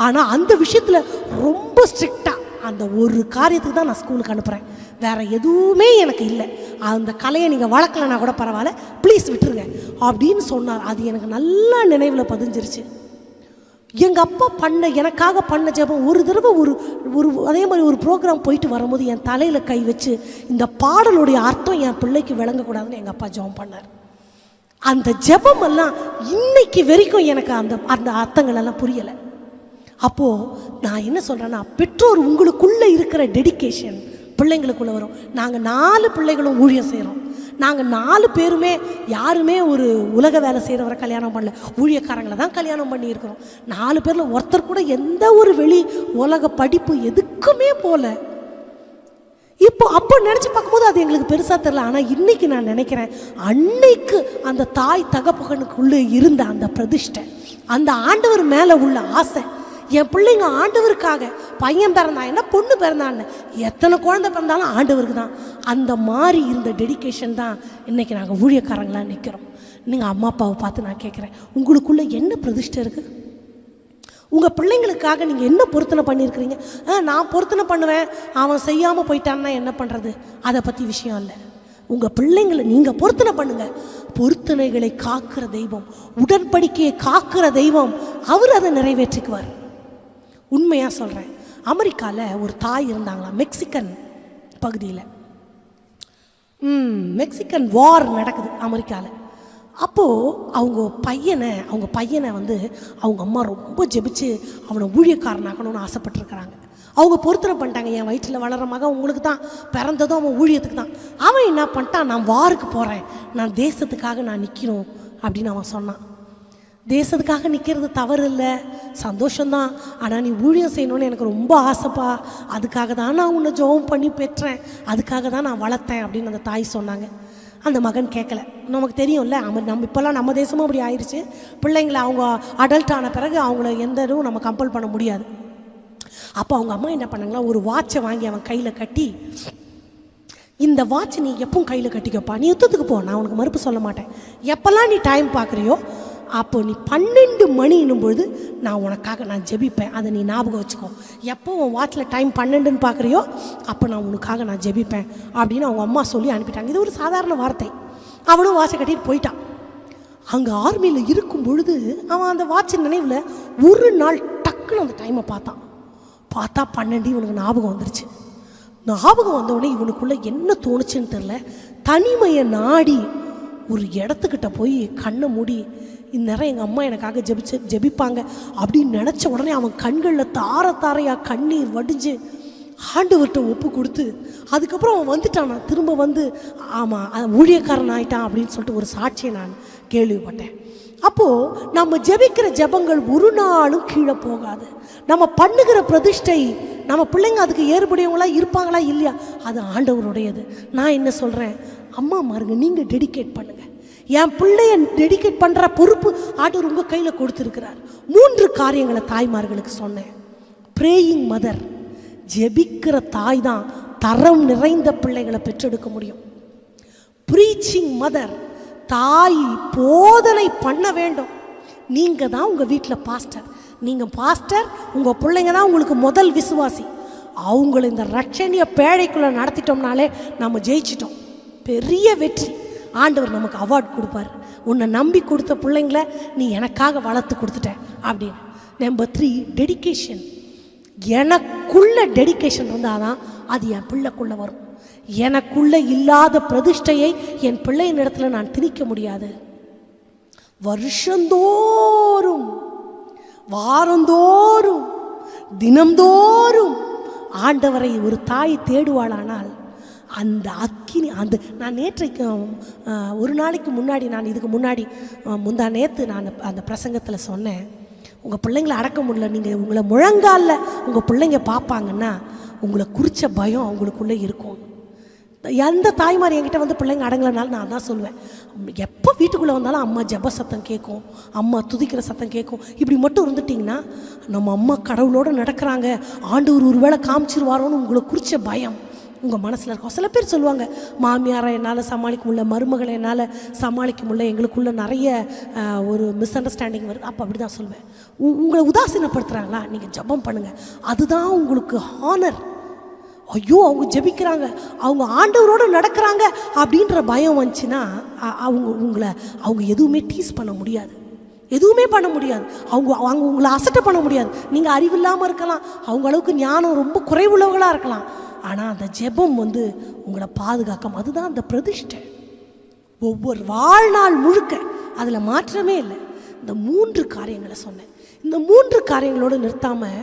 ஆனால் அந்த விஷயத்தில் ரொம்ப ஸ்ட்ரிக்டாக அந்த ஒரு காரியத்துக்கு தான் நான் ஸ்கூலுக்கு அனுப்புகிறேன், வேறு எதுவுமே எனக்கு இல்லை, அந்த கலையை நீங்கள் வளர்க்கலன்னா கூட பரவாயில்ல, ப்ளீஸ் விட்டுருங்க அப்படின்னு சொன்னார். அது எனக்கு நல்லா நினைவில் பதிஞ்சிருச்சு. எங்கள் அப்பா எனக்காக பண்ண ஜெபம் ஒரு தடவை ஒரு அதே மாதிரி ஒரு ப்ரோக்ராம் போயிட்டு வரும்போது என் தலையில் கை வச்சு இந்த பாடலுடைய அர்த்தம் என் பிள்ளைக்கு விளங்கக்கூடாதுன்னு எங்கள் அப்பா ஜெபம் பண்ணார். அந்த ஜெபம் எல்லாம் இன்னைக்கு வரைக்கும் எனக்கு அந்த அர்த்தங்கள் எல்லாம் புரியலை. அப்போது நான் என்ன சொல்கிறேன்னா, பெற்றோர் உங்களுக்குள்ளே இருக்கிற டெடிக்கேஷன் பிள்ளைங்களுக்குள்ளே வரும். நாங்கள் 4 பிள்ளைகளும் ஊழியம் செய்கிறோம், நாங்கள் 4 பேருமே யாருமே ஒரு உலக வேலை செய்கிறவரை கல்யாணம் பண்ணல, ஊழியக்காரங்களை தான் கல்யாணம் பண்ணியிருக்கிறோம். 4 பேரில் ஒருத்தர் கூட எந்த ஒரு வெளி உலக படிப்பு எதுக்குமே போகல. அப்போ நினச்சி பார்க்கும்போது அது எங்களுக்கு பெருசாக தெரியல. ஆனால் இன்றைக்கி நான் நினைக்கிறேன், அன்னைக்கு அந்த தாய் தகப்பகனுக்குள்ளே இருந்த அந்த பிரதிஷ்டை, அந்த ஆண்டவர் மேலே உள்ள ஆசை, என் பிள்ளைங்க ஆண்டவருக்காக, பையன் பிறந்தான் என்ன பொண்ணு பிறந்தான்னு, எத்தனை குழந்தை பிறந்தாலும் ஆண்டவருக்கு தான், அந்த மாதிரி இருந்த டெடிக்கேஷன் தான் இன்றைக்கி நாங்கள் ஊழியக்காரங்களாக நிற்கிறோம். நீங்கள் அம்மா அப்பாவை பார்த்து நான் கேட்குறேன், உங்களுக்குள்ளே என்ன பிரதிஷ்டை இருக்குது? உங்கள் பிள்ளைங்களுக்காக நீங்கள் என்ன பொருத்தனை பண்ணியிருக்கிறீங்க? நான் பொருத்தனை பண்ணுவேன், அவன் செய்யாமல் போயிட்டான்னா என்ன பண்ணுறது, அதை பற்றி விஷயம் இல்லை. உங்கள் பிள்ளைங்களை நீங்கள் பொருத்தனை பண்ணுங்கள். பொருத்தனைகளை காக்கிற தெய்வம், உடன்படிக்கையை காக்கிற தெய்வம், அவர் அதை நிறைவேற்றிக்குவார். உண்மையாக சொல்கிறேன், அமெரிக்காவில் ஒரு தாய் இருந்தாங்களாம், மெக்சிகன் பகுதியில். மெக்சிகன் வார் நடக்குது அமெரிக்காவில். அப்போது அவங்க பையனை வந்து அவங்க அம்மா ரொம்ப ஜெபிச்சு அவனை ஊழியக்காரனாக்கணும்னு ஆசைப்பட்டுருக்கிறாங்க. அவங்க பொருத்தனை பண்ணிட்டாங்க, என் வயிற்றில் வளர மகன் உங்களுக்கு தான் பிறந்ததும் அவன் ஊழியத்துக்கு தான். அவன் என்ன பண்ணிட்டான், நான் வாருக்கு போகிறேன், நான் தேசத்துக்காக நான் நிற்கணும் அப்படின்னு அவன் சொன்னான். தேசத்துக்காக நிற்கிறது தவறு இல்லை, சந்தோஷம்தான், ஆனால் நீ ஊழியம் செய்யணும்னு எனக்கு ரொம்ப ஆசைப்பா, அதுக்காக தான் நான் உன்னை ஜெபம் பண்ணி பெற்றேன், அதுக்காக தான் நான் வளர்த்தேன் அப்படின்னு அந்த தாய் சொன்னாங்க. அந்த மகன் கேட்கல. நமக்கு தெரியும்ல, நம்ம இப்போல்லாம் நம்ம தேசமும் அப்படி ஆயிடுச்சு, பிள்ளைங்களை அவங்க அடல்ட் ஆன பிறகு அவங்கள எந்த இதுவும் நம்ம கம்பல் பண்ண முடியாது. அப்போ அவங்க அம்மா என்ன பண்ணாங்களா, ஒரு வாட்சை வாங்கி அவன் கையில் கட்டி, இந்த வாட்சை நீ எப்பவும் கையில் கட்டிக்கப்பா, நீ யுத்தத்துக்கு போ, நான் உனக்கு மறுப்பு சொல்ல மாட்டேன், எப்போல்லாம் நீ டைம் பார்க்குறியோ அப்போ நீ 12 மணின்னும் பொழுது நான் உனக்காக நான் ஜெபிப்பேன், அதை நீ ஞாபகம் வச்சுக்கோ, எப்போ உன் வாட்சில் டைம் 12ன்னு பார்க்குறியோ அப்போ நான் உனக்காக நான் ஜெபிப்பேன் அப்படின்னு அவங்க அம்மா சொல்லி அனுப்பிட்டாங்க. இது ஒரு சாதாரண வார்த்தை. அவனும் வாட்சை கட்டிட்டு போயிட்டான். அங்கே ஆர்மியில் இருக்கும் பொழுது அவன் அந்த வாட்சின் நினைவில் ஒரு நாள் டக்குன்னு அந்த டைமை பார்த்தா 12 இவனுக்கு ஞாபகம் வந்துருச்சு. ஞாபகம் வந்தவுடனே இவனுக்குள்ளே என்ன தோணுச்சுன்னு தெரில, தனிமையை நாடி ஒரு இடத்துக்கிட்ட போய் கண்ணை மூடி இந்நேரம் எங்கள் அம்மா எனக்காக ஜெபிப்பாங்க அப்படின்னு நினச்ச உடனே அவன் கண்களில் தாரையாக கண்ணீர் வடிஞ்சு ஆண்டவர்கிட்ட ஒப்பு கொடுத்து அதுக்கப்புறம் அவன் வந்துட்டான். நான் திரும்ப வந்து ஆமாம் ஊழியக்காரன் ஆயிட்டான் அப்படின்னு சொல்லிட்டு ஒரு சாட்சியை நான் கேள்விப்பட்டேன். அப்போது நம்ம ஜெபிக்கிற ஜெபங்கள் ஒரு நாளும் கீழே போகாது. நம்ம பண்ணுகிற பிரதிஷ்டை நம்ம பிள்ளைங்க அதுக்கு ஏற்புடையவங்களா இருப்பாங்களா இல்லையா அது ஆண்டவருடையது. நான் என்ன சொல்கிறேன், அம்மா மாருங்க நீங்கள் டெடிகேட் பண்ணுங்கள். என் பிள்ளைய டெடிகேட் பண்ணுற பொறுப்பு ஆண்டவர் உங்கள் கையில் கொடுத்துருக்கிறார். 3 காரியங்களை தாய்மார்களுக்கு சொன்னேன். ப்ரேயிங் மதர், ஜெபிக்கிற தாய் தான் தரம் நிறைந்த பிள்ளைகளை பெற்றெடுக்க முடியும். ப்ரீச்சிங் மதர், தாய் போதனை பண்ண வேண்டும். நீங்கள் தான் உங்கள் வீட்டில் பாஸ்டர். நீங்கள் பாஸ்டர், உங்கள் பிள்ளைங்க தான் உங்களுக்கு முதல் விசுவாசி. அவங்கள இந்த ரட்சணிய பேழைக்குள்ளே நடத்திட்டோம்னாலே நம்ம ஜெயிச்சிட்டோம். பெரிய வெற்றி. ஆண்டவர் நமக்கு அவார்ட் கொடுப்பார். உன்னை நம்பி கொடுத்த பிள்ளைங்கள நீ எனக்காக வளர்த்து கொடுத்துட்ட அப்படின்னு. Number 3, dedication. எனக்குள்ள டெடிகேஷன் இருந்தால் தான் அது என் பிள்ளைக்குள்ளே வரும். எனக்குள்ளே இல்லாத பிரதிஷ்டையை என் பிள்ளையின் இடத்துல நான் திணிக்க முடியாது. வருஷந்தோறும், வாரந்தோறும், தினந்தோறும் ஆண்டவரை ஒரு தாய் தேடுவாளானால் அந்த அக்கினி அந்த நான் நேற்றைக்கு ஒரு நாளைக்கு முன்னாடி இதுக்கு முன்னாடி முந்தா நேற்று நான் அந்த பிரசங்கத்தில் சொன்னேன், உங்கள் பிள்ளைங்களை அடக்க முடியல, நீங்கள் உங்களை முழங்காலில் உங்கள் பிள்ளைங்க பார்ப்பாங்கன்னா உங்களை குறித்த பயம் அவங்களுக்குள்ளே இருக்கும். எந்த தாய்மார் என்கிட்ட வந்து பிள்ளைங்க அடங்கலைனாலும் நான் தான் சொல்லுவேன், எப்போ வீட்டுக்குள்ளே வந்தாலும் அம்மா ஜெப சத்தம் கேட்கும், அம்மா துதிக்கிற சத்தம் கேட்கும். இப்படி மட்டும் இருந்துட்டிங்கன்னா நம்ம அம்மா கடவுளோடு நடக்கிறாங்க, ஆண்டவர் ஒரு வேளை காமிச்சிருவாரோன்னு உங்களை குறித்த பயம் உங்கள் மனசில் இருக்கும். சில பேர் சொல்லுவாங்க, மாமியாரை என்னால் சமாளிக்க முடியல, மருமகளை என்னால் சமாளிக்க முடியல, எங்களுக்குள்ளே நிறைய ஒரு மிஸ் அண்டர்ஸ்டாண்டிங் வருது. அப்போ அப்படி தான் சொல்லுவேன், உங்களை உதாசீனப்படுத்துகிறாங்களா, நீங்கள் ஜெபம் பண்ணுங்கள், அதுதான் உங்களுக்கு ஹானர். ஐயோ அவங்க ஜெபிக்கிறாங்க, அவங்க ஆண்டவரோடு நடக்கிறாங்க அப்படின்ற பயம் வந்துச்சுன்னா அவங்க எதுவுமே டீஸ் பண்ண முடியாது, எதுவுமே பண்ண முடியாது. அவங்க உங்களை அசட்டை பண்ண முடியாது. நீங்கள் அறிவில்லாமல் இருக்கலாம், அவங்க அளவுக்கு ஞானம் ரொம்ப குறைவுள்ளவங்களாக இருக்கலாம், ஆனால் அந்த ஜெபம் வந்து உங்களை பாதுகாக்கும். அதுதான் அந்த பிரதிஷ்டை. ஒவ்வொரு வாழ்நாள் முழுக்க அதில் மாற்றமே இல்லை. இந்த 3 காரியங்களை சொன்னேன். இந்த 3 காரியங்களோடு நிறுத்தாமல்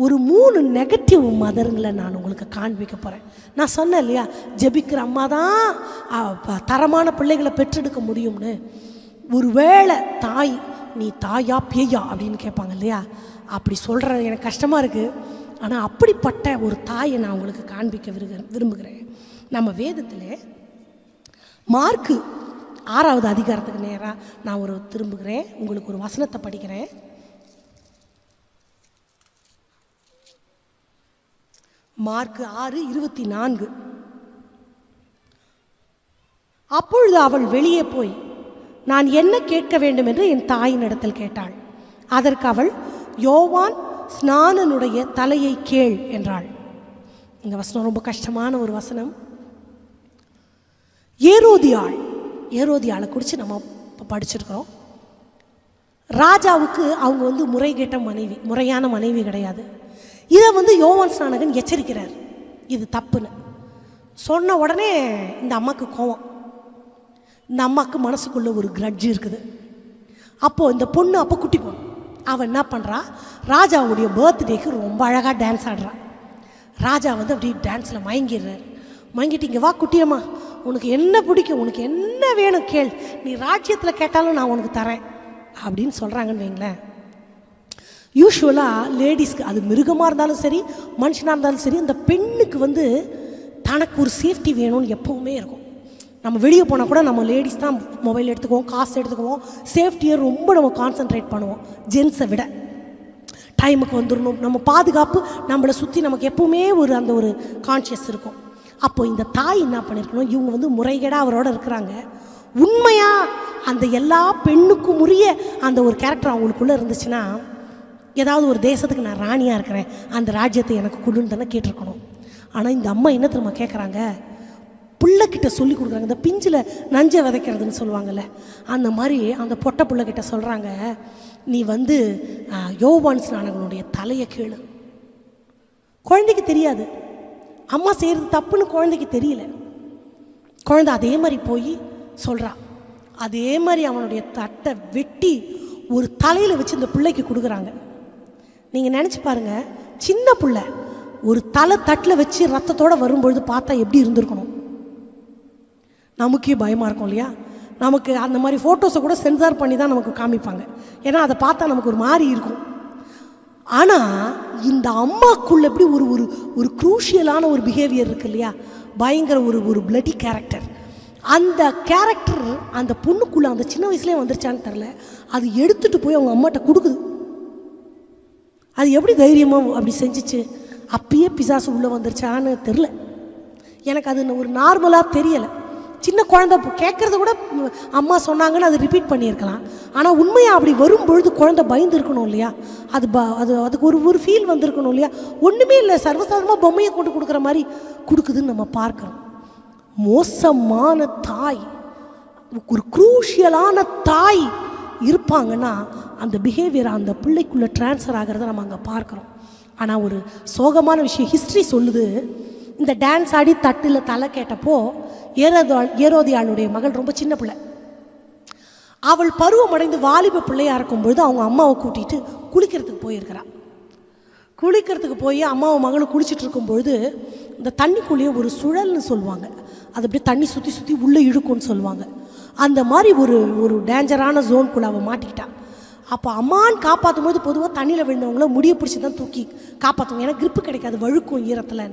ஒரு 3 நெகட்டிவ் மதருங்களை நான் உங்களுக்கு காண்பிக்க போகிறேன். நான் சொன்னேன் இல்லையா, ஜெபிக்கிற அம்மா தான் தரமான பிள்ளைகளை பெற்றெடுக்க முடியும்னு. ஒருவேளை தாய் நீ தாயா பேயா அப்படின்னு கேட்பாங்க இல்லையா, அப்படி சொல்கிறது எனக்கு கஷ்டமாக இருக்குது. ஆனால் அப்படிப்பட்ட ஒரு தாயை நான் உங்களுக்கு காண்பிக்க விரும்புகிறேன். நம்ம வேதத்தில் மார்க்கு 6வது அதிகாரத்துக்கு நேராக நான் திரும்புகிறேன், உங்களுக்கு ஒரு வசனத்தை படிக்கிறேன். மார்க்கு 6:24. அப்பொழுது அவள் வெளியே போய் நான் என்ன கேட்க வேண்டும் என்று என் தாயின் இடத்தில் கேட்டாள். அதற்கு அவள், யோவான் ஸ்நானனுடைய தலையை கேள் என்றாள். இந்த வசனம் ரொம்ப கஷ்டமான ஒரு வசனம். ஏரோதியாளை குறித்து நம்ம படிச்சிருக்கிறோம். ராஜாவுக்கு அவங்க வந்து முறையான மனைவி கிடையாது. இதை யோவான் ஸ்நானகன் எச்சரிக்கிறார், இது தப்புன்னு. சொன்ன உடனே இந்த அம்மாவுக்கு கோவம். இந்த அம்மாவுக்கு மனசுக்குள்ளே ஒரு கிரட்ஜ் இருக்குது. அப்போது இந்த பொண்ணு அப்போ குட்டி பொண்ணு, அவன் என்ன பண்ணுறா, ராஜாவுடைய பர்த்டேக்கு ரொம்ப அழகாக டான்ஸ் ஆடுறான். ராஜா அப்படியே டான்ஸில் மயங்கிட்டு, இங்கே வா குட்டியம்மா, உனக்கு என்ன பிடிக்கும், உனக்கு என்ன வேணும் கேள், நீ ராஜ்யத்தில் கேட்டாலும் நான் உனக்கு தரேன் அப்படின்னு சொல்கிறாங்கன்னு வைங்களேன். யூஸ்வலாக லேடிஸ்க்கு, அது மிருகமாக இருந்தாலும் சரி மனுஷனாக இருந்தாலும் சரி, அந்த பெண்ணுக்கு தனக்கு ஒரு சேஃப்டி வேணும்னு எப்போவுமே இருக்கும். நம்ம வெளியே போனால் கூட நம்ம லேடிஸ் தான் மொபைல் எடுத்துக்குவோம், காசு எடுத்துக்குவோம், சேஃப்டியை ரொம்ப நம்ம கான்சன்ட்ரேட் பண்ணுவோம் ஜென்ஸை விட. டைமுக்கு வந்துடணும், நம்ம பாதுகாப்பு நம்மளை சுற்றி நமக்கு எப்போவுமே அந்த ஒரு கான்ஷியஸ் இருக்கும். அப்போது இந்த தாய் என்ன பண்ணியிருக்கணும், இவங்க முறைகேடாக அவரோட இருக்கிறாங்க, உண்மையாக அந்த எல்லா பெண்ணுக்கும் உரிய அந்த ஒரு கேரக்டர் அவங்களுக்குள்ளே இருந்துச்சுன்னா, ஏதாவது ஒரு தேசத்துக்கு நான் ராணியாக இருக்கிறேன், அந்த ராஜ்யத்தை எனக்கு கொடுன்னு தானே கேட்டிருக்கணும். ஆனால் இந்த அம்மா என்ன தெரியுமா கேட்குறாங்க, பிள்ளைக்கிட்ட சொல்லி கொடுக்குறாங்க. இந்த பிஞ்சில் நஞ்சை விதைக்கிறதுன்னு சொல்லுவாங்கள்ல, அந்த மாதிரி அந்த பொட்டை பிள்ளைக்கிட்ட சொல்கிறாங்க, நீ வந்து யோவான் ஸ்நானகனுடைய தலையை கேளு. குழந்தைக்கு தெரியாது, அம்மா செய்கிறது தப்புன்னு குழந்தைக்கு தெரியல. குழந்தை அதே மாதிரி போய் சொல்கிறா. அதே மாதிரி அவனுடைய தட்டை வெட்டி ஒரு தலையில் வச்சு இந்த பிள்ளைக்கு கொடுக்குறாங்க. நீங்கள் நினச்சி பாருங்கள், சின்ன பிள்ளை ஒரு தலை தட்டில் வச்சு ரத்தத்தோடு வரும்பொழுது பார்த்தா எப்படி இருந்திருக்கணும்? நமக்கே பயமாக இருக்கும் இல்லையா? நமக்கு அந்த மாதிரி ஃபோட்டோஸை கூட சென்சார் பண்ணி தான் நமக்கு காமிப்பாங்க, ஏன்னா அதை பார்த்தா நமக்கு ஒரு மாதிரி இருக்கும். ஆனால் இந்த அம்மாக்குள்ள எப்படி ஒரு ஒரு ஒரு குரூஷியலான ஒரு பிஹேவியர் இருக்குது இல்லையா? பயங்கர ஒரு ஒரு பிளட்டி கேரக்டர். அந்த கேரக்டர் அந்த பொண்ணுக்குள்ளே அந்த சின்ன வயசுலேயே வந்துருச்சான்னு தெரில. அது எடுத்துகிட்டு போய் அவங்க அம்மாட்ட கொடுக்குது. அது எப்படி தைரியமாக அப்படி செஞ்சிச்சு? அப்பயே பிசாசு உள்ளே வந்துருச்சான்னு தெரில. எனக்கு அது ஒரு நார்மலாக தெரியலை. சின்ன குழந்தை கேட்குறத கூட அம்மா சொன்னாங்கன்னு அது ரிப்பீட் பண்ணியிருக்கலாம். ஆனால் உண்மையாக அப்படி வரும்பொழுது குழந்தை பயந்து இருக்கணும் இல்லையா? அதுக்கு ஒரு ஃபீல் வந்திருக்கணும் இல்லையா? ஒன்றுமே இல்லை, சர்வசாதாரணமாக பொம்மையை கொண்டு கொடுக்குற மாதிரி கொடுக்குதுன்னு நம்ம பார்க்குறோம். மோசமான தாய், ஒரு குரூஷியலான தாய் இருப்பாங்கன்னா அந்த பிஹேவியர் அந்த பிள்ளைக்குள்ளே ட்ரான்ஸ்ஃபர் ஆகிறத நம்ம அங்கே பார்க்குறோம். ஆனால் ஒரு சோகமான விஷயம் ஹிஸ்ட்ரி சொல்லுது. இந்த டான்ஸ் ஆடி தட்டில் தலை கேட்டப்போ ஏரோதியாளுடைய மகள் ரொம்ப சின்ன பிள்ளை. அவள் பருவமடைந்து வாலிப பிள்ளையாக இருக்கும்பொழுது அவங்க அம்மாவை கூட்டிகிட்டு குளிக்கிறதுக்கு போயிருக்கிறாள். குளிக்கிறதுக்கு போய் அம்மாவும் மகளும் குளிச்சுட்டு இருக்கும்பொழுது இந்த தண்ணிக்குள்ளேயே ஒரு சுழல்னு சொல்லுவாங்க, அது அப்படியே தண்ணி சுற்றி சுற்றி உள்ளே இழுக்கும்னு சொல்லுவாங்க. அந்த மாதிரி ஒரு டேஞ்சரான ஜோனுக்குள்ளே அவள் மாட்டிக்கிட்டாள். அப்போ அம்மான்னு காப்பாற்றும் போது பொதுவாக தண்ணியில் விழுந்தவங்கள முடியை பிடிச்சி தான் தூக்கி காப்பாற்றுவோம், ஏன்னா கிரிப்பு கிடைக்காது, வழுக்கும் ஈரத்தில்.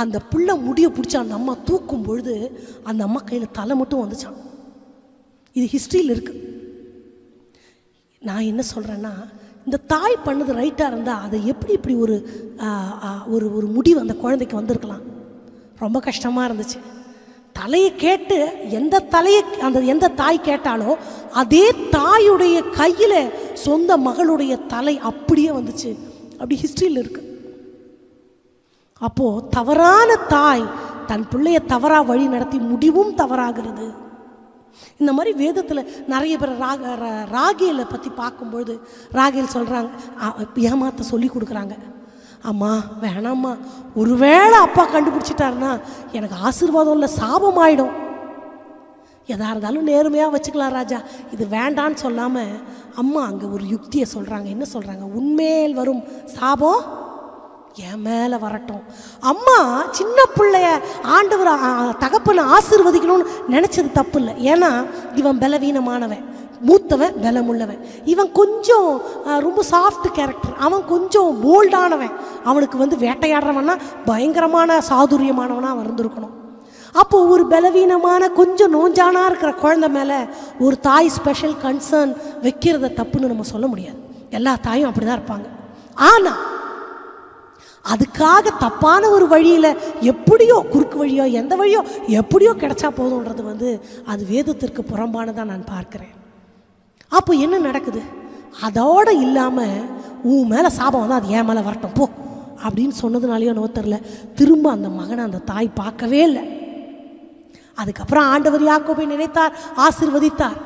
அந்த புள்ள முடியை பிடிச்சி அந்த அம்மா தூக்கும் பொழுது அந்த அம்மா கையில் தலை மட்டும் வந்துச்சான். இது ஹிஸ்ட்ரியில் இருக்குது. நான் என்ன சொல்கிறேன்னா, இந்த தாய் பண்ணது ரைட்டாக இருந்தால் அதை எப்படி இப்படி ஒரு ஒரு முடிவு அந்த குழந்தைக்கு வந்திருக்கலாம்? ரொம்ப கஷ்டமாக இருந்துச்சு. தலையை கேட்டு எந்த தாய் கேட்டாலோ அதே தாயுடைய கையில் சொந்த மகளுடைய தலை அப்படியே வந்துச்சு. அப்படி ஹிஸ்ட்ரியில் இருக்குது. அப்போது தவறான தாய் தன் பிள்ளைய தவறாக வழி நடத்தி முடிவும் தவறாகிறது. இந்த மாதிரி வேதத்தில் நிறைய பேர் ராகேலை பற்றி பார்க்கும்பொழுது ராகேல் சொல்கிறாங்க, ஏமாத்த சொல்லி கொடுக்குறாங்க. அம்மா வேணாம்மா, ஒருவேளை அப்பா கண்டுபிடிச்சிட்டாருன்னா எனக்கு ஆசீர்வாதம் இல்லை, சாபம் ஆகிடும். எதாக இருந்தாலும் நேர்மையாக வச்சுக்கலாம் ராஜா, இது வேண்டான்னு சொல்லாமல் அம்மா அங்கே ஒரு யுக்தியை சொல்கிறாங்க. என்ன சொல்கிறாங்க? உண்மையில் வரும் சாபம் என் மேலே வரட்டும். அம்மா சின்ன பிள்ளைய ஆண்டவர் தகப்பனை ஆசீர்வதிக்கணும்னு நினச்சது தப்பு இல்லை. ஏன்னா இவன் பலவீனமானவன், மூத்தவன் பலமுள்ளவன், இவன் கொஞ்சம் ரொம்ப சாஃப்ட் கேரக்டர், அவன் கொஞ்சம் போல்டானவன், அவனுக்கு வேட்டையாடுறவன்னா பயங்கரமான சாதுரியமானவனாக அவன் இருந்திருக்கணும். அப்போது ஒரு பலவீனமான கொஞ்சம் நோஞ்சானா இருக்கிற குழந்தை மேலே ஒரு தாய் ஸ்பெஷல் கன்சர்ன் வைக்கிறத தப்புன்னு நம்ம சொல்ல முடியாது. எல்லா தாயும் அப்படி தான் இருப்பாங்க. ஆனால் அதுக்காக தப்பான ஒரு வழியில் எப்படியோ குறுக்கு வழியோ எந்த வழியோ எப்படியோ கிடைச்சா போதுன்றது அது வேதத்திற்கு புறம்பானதாக நான் பார்க்குறேன். அப்போ என்ன நடக்குது? அதோடு இல்லாமல் உன் மேலே சாபம் வந்தால் அது என் மேலே வரட்டும் போ அப்படின்னு சொன்னதுனாலையோ நோ தெரில, திரும்ப அந்த மகனை அந்த தாய் பார்க்கவே இல்லை. அதுக்கப்புறம் ஆண்டவர் யாக்கோபை நினைத்தார், ஆசீர்வதித்தார்.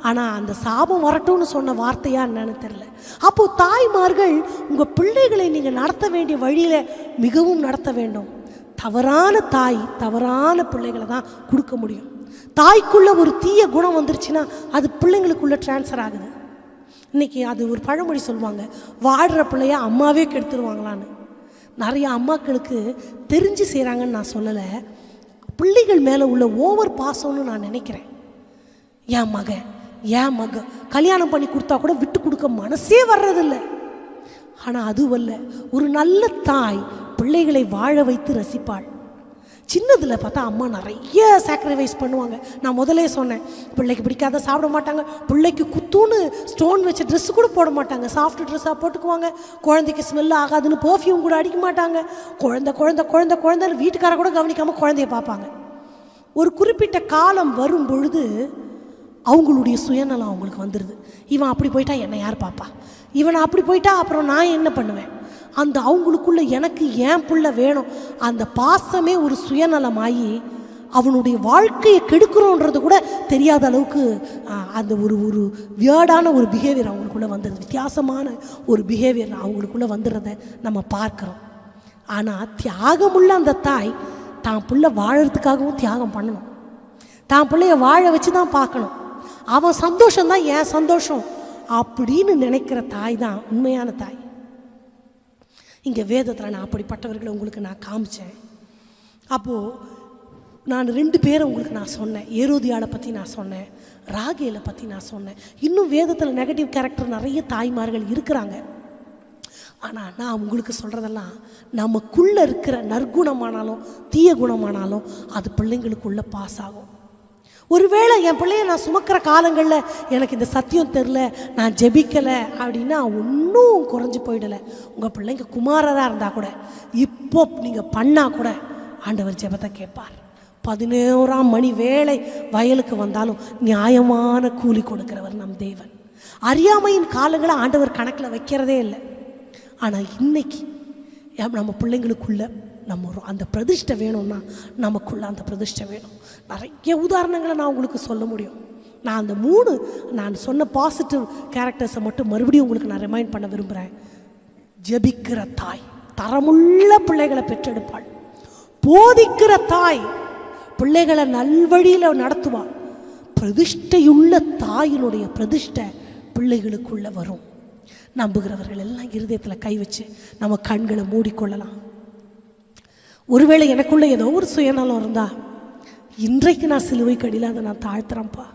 ஆனால் அந்த சாபம் வரட்டும்னு சொன்ன வார்த்தையா என்னன்னு தெரில. அப்போது தாய்மார்கள் உங்கள் பிள்ளைகளை நீங்கள் நடத்த வேண்டிய வழியில் மிகவும் நடத்த வேண்டும். தவறான தாய் தவறான பிள்ளைகளை தான் கொடுக்க முடியும். தாய்க்குள்ளே ஒரு தீய குணம் வந்துருச்சுன்னா அது பிள்ளைங்களுக்குள்ளே ட்ரான்ஸ்ஃபர் ஆகுது. இன்றைக்கி அது ஒரு பழமொழி சொல்லுவாங்க, வாடுற பிள்ளைய அம்மாவே கெடுத்துருவாங்களான்னு. நிறைய அம்மாக்களுக்கு தெரிஞ்சு செய்கிறாங்கன்னு நான் சொல்லலை, பிள்ளைகள் மேலே உள்ள ஓவர் பாசம்னு நான் நினைக்கிறேன். என் மக கல்யாணம் பண்ணி கொடுத்தா கூட விட்டு கொடுக்க மனசே வர்றதில்லை. ஆனால் அதுவல்ல, ஒரு நல்ல தாய் பிள்ளைகளை வாழ வைத்து ரசிப்பாள். சின்னதில் பார்த்தா அம்மா நிறைய சாக்ரிஃபைஸ் பண்ணுவாங்க. நான் முதலே சொன்னேன், பிள்ளைக்கு பிடிக்காத சாப்பிட மாட்டாங்க, பிள்ளைக்கு குத்துன்னு ஸ்டோன் வச்ச ட்ரெஸ்ஸு கூட போட மாட்டாங்க, சாஃப்ட் ட்ரெஸ்ஸாக போட்டுக்குவாங்க. குழந்தைக்கு ஸ்மெல் ஆகாதுன்னு பர்ஃப்யூம் கூட அடிக்க மாட்டாங்க. குழந்தைன்னு வீட்டுக்கார கூட கவனிக்காமல் குழந்தைய பார்ப்பாங்க. ஒரு குறிப்பிட்ட காலம் வரும் பொழுது அவங்களுடைய சுயநலம் அவங்களுக்கு வந்துடுது. இவன் அப்படி போயிட்டா என்னை யார் பாப்பா, இவனை அப்படி போயிட்டா அப்புறம் நான் என்ன பண்ணுவேன், அந்த அவங்களுக்குள்ள எனக்கு ஏன் புள்ள வேணும் அந்த பாசமே ஒரு சுயநலமாகி அவனுடைய வாழ்க்கையை கெடுக்கிறோன்றது கூட தெரியாத அளவுக்கு அந்த ஒரு ஒரு வியர்டான ஒரு பிஹேவியர் அவங்களுக்குள்ளே வந்துடுது. வித்தியாசமான ஒரு பிஹேவியர் அவங்களுக்குள்ளே வந்துடுறத நம்ம பார்க்குறோம். ஆனால் தியாகமுள்ள அந்த தாய் தான் பிள்ளை வாழறதுக்காகவும் தியாகம் பண்ணணும். தான் பிள்ளைய வாழ வச்சு தான் பார்க்கணும். அவன் சந்தோஷம்தான் என் சந்தோஷம் அப்படின்னு நினைக்கிற தாய் தான் உண்மையான தாய். இங்கே வேதத்தில் நான் அப்படிப்பட்டவர்களை உங்களுக்கு நான் காமிச்சேன். அப்போது நான் 2 பேரை உங்களுக்கு நான் சொன்னேன். ஏரோதியாளை பற்றி நான் சொன்னேன், ராகேலை பற்றி நான் சொன்னேன். இன்னும் வேதத்தில் நெகட்டிவ் கேரக்டர் நிறைய தாய்மார்கள் இருக்கிறாங்க. ஆனால் நான் உங்களுக்கு சொல்கிறதெல்லாம் நமக்குள்ளே இருக்கிற நற்குணமானாலும் தீய குணமானாலும் அது பிள்ளைங்களுக்குள்ளே பாஸ் ஆகும். ஒருவேளை என் பிள்ளைய நான் சுமக்கிற காலங்களில் எனக்கு இந்த சத்தியம் தெரில, நான் ஜெபிக்கலை அப்படின்னா ஒன்றும் குறைஞ்சி போயிடலை. உங்கள் பிள்ளைங்க குமாரராக இருந்தால் கூட இப்போ நீங்கள் பண்ணால் கூட ஆண்டவர் ஜெபத்தை கேட்பார். 11ஆம் மணி வேளை வயலுக்கு வந்தாலும் நியாயமான கூலி கொடுக்கிறவர் நம் தேவன். அறியாமையின் காலங்களை ஆண்டவர் கணக்கில் வைக்கிறதே இல்லை. ஆனால் இன்னைக்கு நம்ம பிள்ளைங்களுக்குள்ள நம்ம அந்த பிரதிஷ்டை வேணும்னா நமக்குள்ள அந்த பிரதிஷ்டை வேணும். நிறைய உதாரணங்களை நான் உங்களுக்கு சொல்ல முடியும். நான் அந்த 3 நான் சொன்ன பாசிட்டிவ் கேரக்டர்ஸை மட்டும் மறுபடியும் உங்களுக்கு நான் ரிமைண்ட் பண்ண விரும்புகிறேன். ஜெபிக்கிற தாய் தரமுள்ள பிள்ளைகளை பெற்றெடுப்பாள். போதிக்கிற தாய் பிள்ளைகளை நல்வழியில் நடத்துவாள். பிரதிஷ்டையுள்ள தாயினுடைய பிரதிஷ்டை பிள்ளைகளுக்குள்ள வரும். நம்புகிறவர்கள் எல்லாம் இருதயத்தில் கை வச்சு நம்ம கண்களை மூடிக்கொள்ளலாம். ஒருவேளை எனக்குள்ள ஏதோ ஒரு சுயநலம் இருந்தா இன்றைக்கு நான் சிலுவைக்கு அடியில் அதை நான் தாழ்த்துறேன்ப்பா.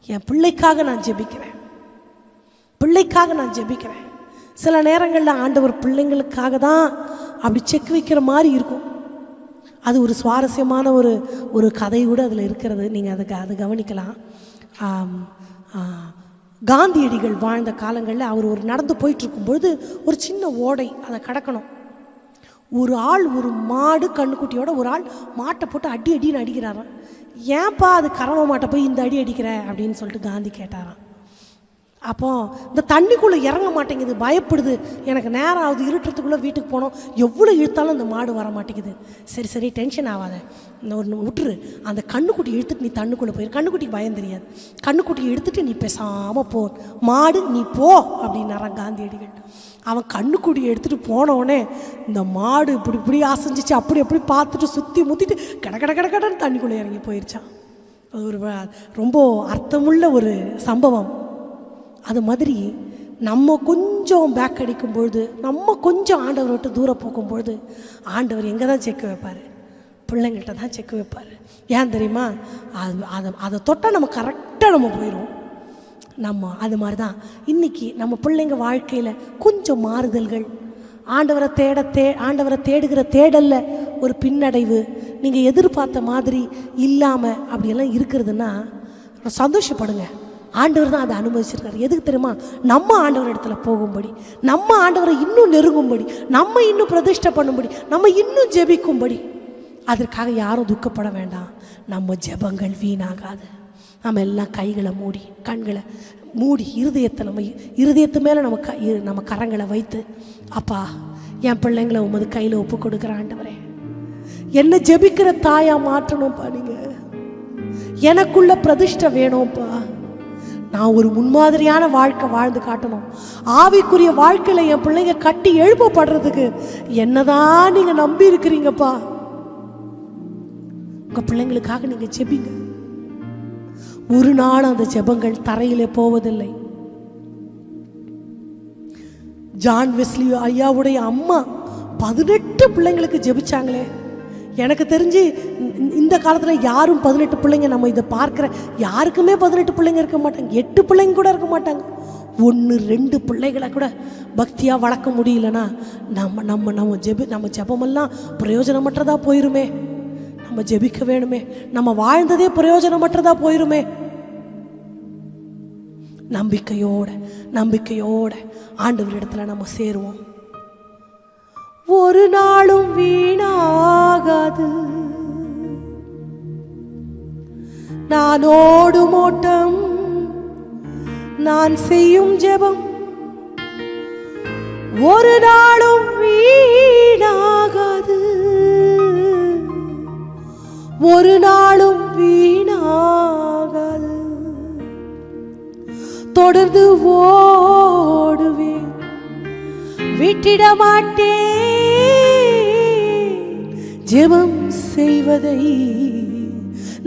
என் பிள்ளைக்காக நான் ஜெபிக்கிறேன், பிள்ளைக்காக நான் ஜெபிக்கிறேன். சில நேரங்களில் ஆண்டவர் பிள்ளைங்களுக்காக தான் அப்படி செக் வைக்கிற மாதிரி இருக்கும். அது ஒரு சுவாரஸ்யமான ஒரு கதை கூட அதில் இருக்கிறது. நீங்கள் அதை கவனிக்கலாம். காந்தியடிகள் வாழ்ந்த காலங்களில் அவர் நடந்து போயிட்டுருக்கும்பொழுது ஒரு சின்ன ஓடை, அதை கடக்கணும். ஒரு ஆள், ஒரு மாடு கண்ணுக்குட்டியோட ஒரு ஆள் மாட்டை போட்டு அடின்னு அடிக்கிறாராம். ஏன்பா அது கறவை மாட்டை போய் இந்த அடி அடிக்கிற அப்படின்னு சொல்லிட்டு காந்தி கேட்டாராம். அப்போ இந்த தண்ணிக்குள்ளே இறங்க மாட்டேங்குது, பயப்படுது, எனக்கு நேரம் ஆகுது, இருட்டுறதுக்குள்ளே வீட்டுக்கு போனோம், எவ்வளோ இழுத்தாலும் அந்த மாடு வர மாட்டேங்குது. சரி டென்ஷன் ஆகாத, இந்த ஒன்று விட்டுரு, அந்த கண்ணுக்குட்டி இழுத்துட்டு நீ தண்ணுக்குள்ளே போயிரு. கண்ணுக்குட்டிக்கு பயம் தெரியாது, கண்ணுக்குட்டி எடுத்துட்டு நீ பேசாமல் போ, மாடு நீ போ அப்படின்னாரான் காந்தியடிகள். அவன் கண்ணுக்குடி எடுத்துகிட்டு போனவுடனே இந்த மாடு இப்படி அசைஞ்சிச்சு. அப்படி பார்த்துட்டு சுற்றி முற்றிட்டு கடன்னு தண்ணிக்குள்ளே இறங்கி போயிடுச்சான். அது ஒரு ரொம்ப அர்த்தமுள்ள ஒரு சம்பவம். அது மாதிரி நம்ம கொஞ்சம் பேக் அடிக்கும்பொழுது, நம்ம கொஞ்சம் ஆண்டவரை விட்டு தூரம் போகும்பொழுது ஆண்டவர் எங்கே தான் செக் வைப்பார்? பிள்ளைங்கள்ட்ட தான் செக் வைப்பார். ஏன் தெரியுமா? அதை தொட்டால் நம்ம கரெக்டாக நம்ம போயிடுவோம். அது மாதிரி தான் இன்றைக்கி நம்ம பிள்ளைங்க வாழ்க்கையில் கொஞ்சம் மாறுதல்கள், ஆண்டவரை தேடுகிற தேடலில் ஒரு பின்னடைவு, நீங்கள் எதிர்பார்த்த மாதிரி இல்லாமல் அப்படியெல்லாம் இருக்கிறதுன்னா சந்தோஷப்படுங்க. ஆண்டவர் தான் அதை அனுமதிச்சிருக்காரு. எதுக்கு தெரியுமா? நம்ம ஆண்டவர் இடத்துல போகும்படி, நம்ம ஆண்டவரை இன்னும் நெருங்கும்படி, நம்ம இன்னும் பிரதிஷ்டை பண்ணும்படி, நம்ம இன்னும் ஜெபிக்கும்படி. அதற்காக யாரும் துக்கப்பட வேண்டாம். நம்ம ஜெபங்கள் வீணாகாது. நம்ம எல்லாம் கைகளை மூடி, கண்களை மூடி, இருதயத்து மேலே நம்ம கரங்களை வைத்து, அப்பா என் பிள்ளைங்களை உமது கையில் ஒப்பு கொடுக்குற ஆண்டவரே, என்ன ஜெபிக்கிற தாயா மாற்றணும்ப்பா. நீங்கள் எனக்குள்ள பிரதிஷ்டை வேணும்ப்பா. நான் ஒரு முன்மாதிரியான வாழ்க்கை வாழ்ந்து காட்டணும். ஆவிக்குரிய வாழ்க்கையில் என் பிள்ளைங்க கட்டி எழுப்பப்படுறதுக்கு என்னதான் நீங்கள் நம்பி இருக்கிறீங்கப்பா. உங்கள் பிள்ளைங்களுக்காக நீங்கள் ஜெபிங்க. ஒரு நாள் அந்த ஜெபங்கள் தரையிலே போவதில்லை. ஜான் வெஸ்லி ஐயாவுடைய அம்மா 18 பிள்ளைங்களுக்கு ஜெபிச்சாங்களே. எனக்கு தெரிஞ்சு இந்த காலத்தில் யாரும் 18 பிள்ளைங்க, நம்ம இதை பார்க்குற யாருக்குமே 18 பிள்ளைங்க இருக்க மாட்டாங்க, 8 பிள்ளைங்க கூட இருக்க மாட்டாங்க. 1-2 பிள்ளைகளை கூட பக்தியாக வளர்க்க முடியலன்னா நம்ம ஜெபமெல்லாம் பிரயோஜனமற்றதாக போயிருமே. நம்ம ஜெபிக்க வேணுமே. நம்ம வாழ்ந்ததே பிரயோஜனமற்றதாக போயிருமே. நம்பிக்கையோட ஆண்டவரிடத்துல நம்ம சேருவோம். ஒரு நாளும் வீணாகாது நான் ஓடும் ஓட்டம், நான் செய்யும் ஜெபம். ஒரு நாளும் வீணாகாது, ஒரு நாள் தொடர்ந்து ஓடுவேன், விட்டிட மாட்டேன். ஜெபம் செய்வதை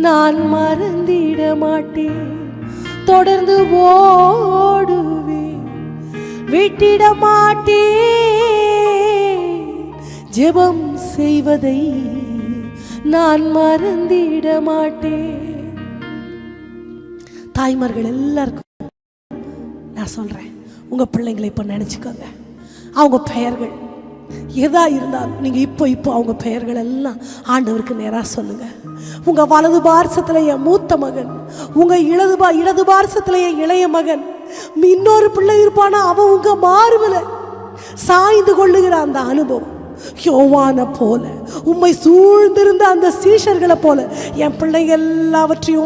நான் மறந்திட மாட்டேன். தொடர்ந்து ஓடுவேன், விட்டிட மாட்டேன். ஜெபம் செய்வதை நான் மறந்திட மாட்டேன். தாய்மார்கள் எல்லாருக்கும் நான் சொல்றேன், உங்க பிள்ளைங்களை இப்ப நினைச்சுக்கோங்க. அவங்க பெயர்கள் எதா இருந்தாலும் நீங்க இப்போ அவங்க பெயர்கள் எல்லாம் ஆண்டவருக்கு நேராக சொல்லுங்க. உங்க வலது பார்சத்துல என் மூத்த மகன், உங்க இடது பார்சத்துல என் இளைய மகன், இன்னொரு பிள்ளை இருப்பானா அவன் உங்க மார்புல சாய்ந்து கொள்ளுகிற அந்த அனுபவம், யோவான போல உம்மை சூழ்ந்திருந்த அந்த சீஷர்களை போல என் பிள்ளைங்க எல்லாவற்றையும்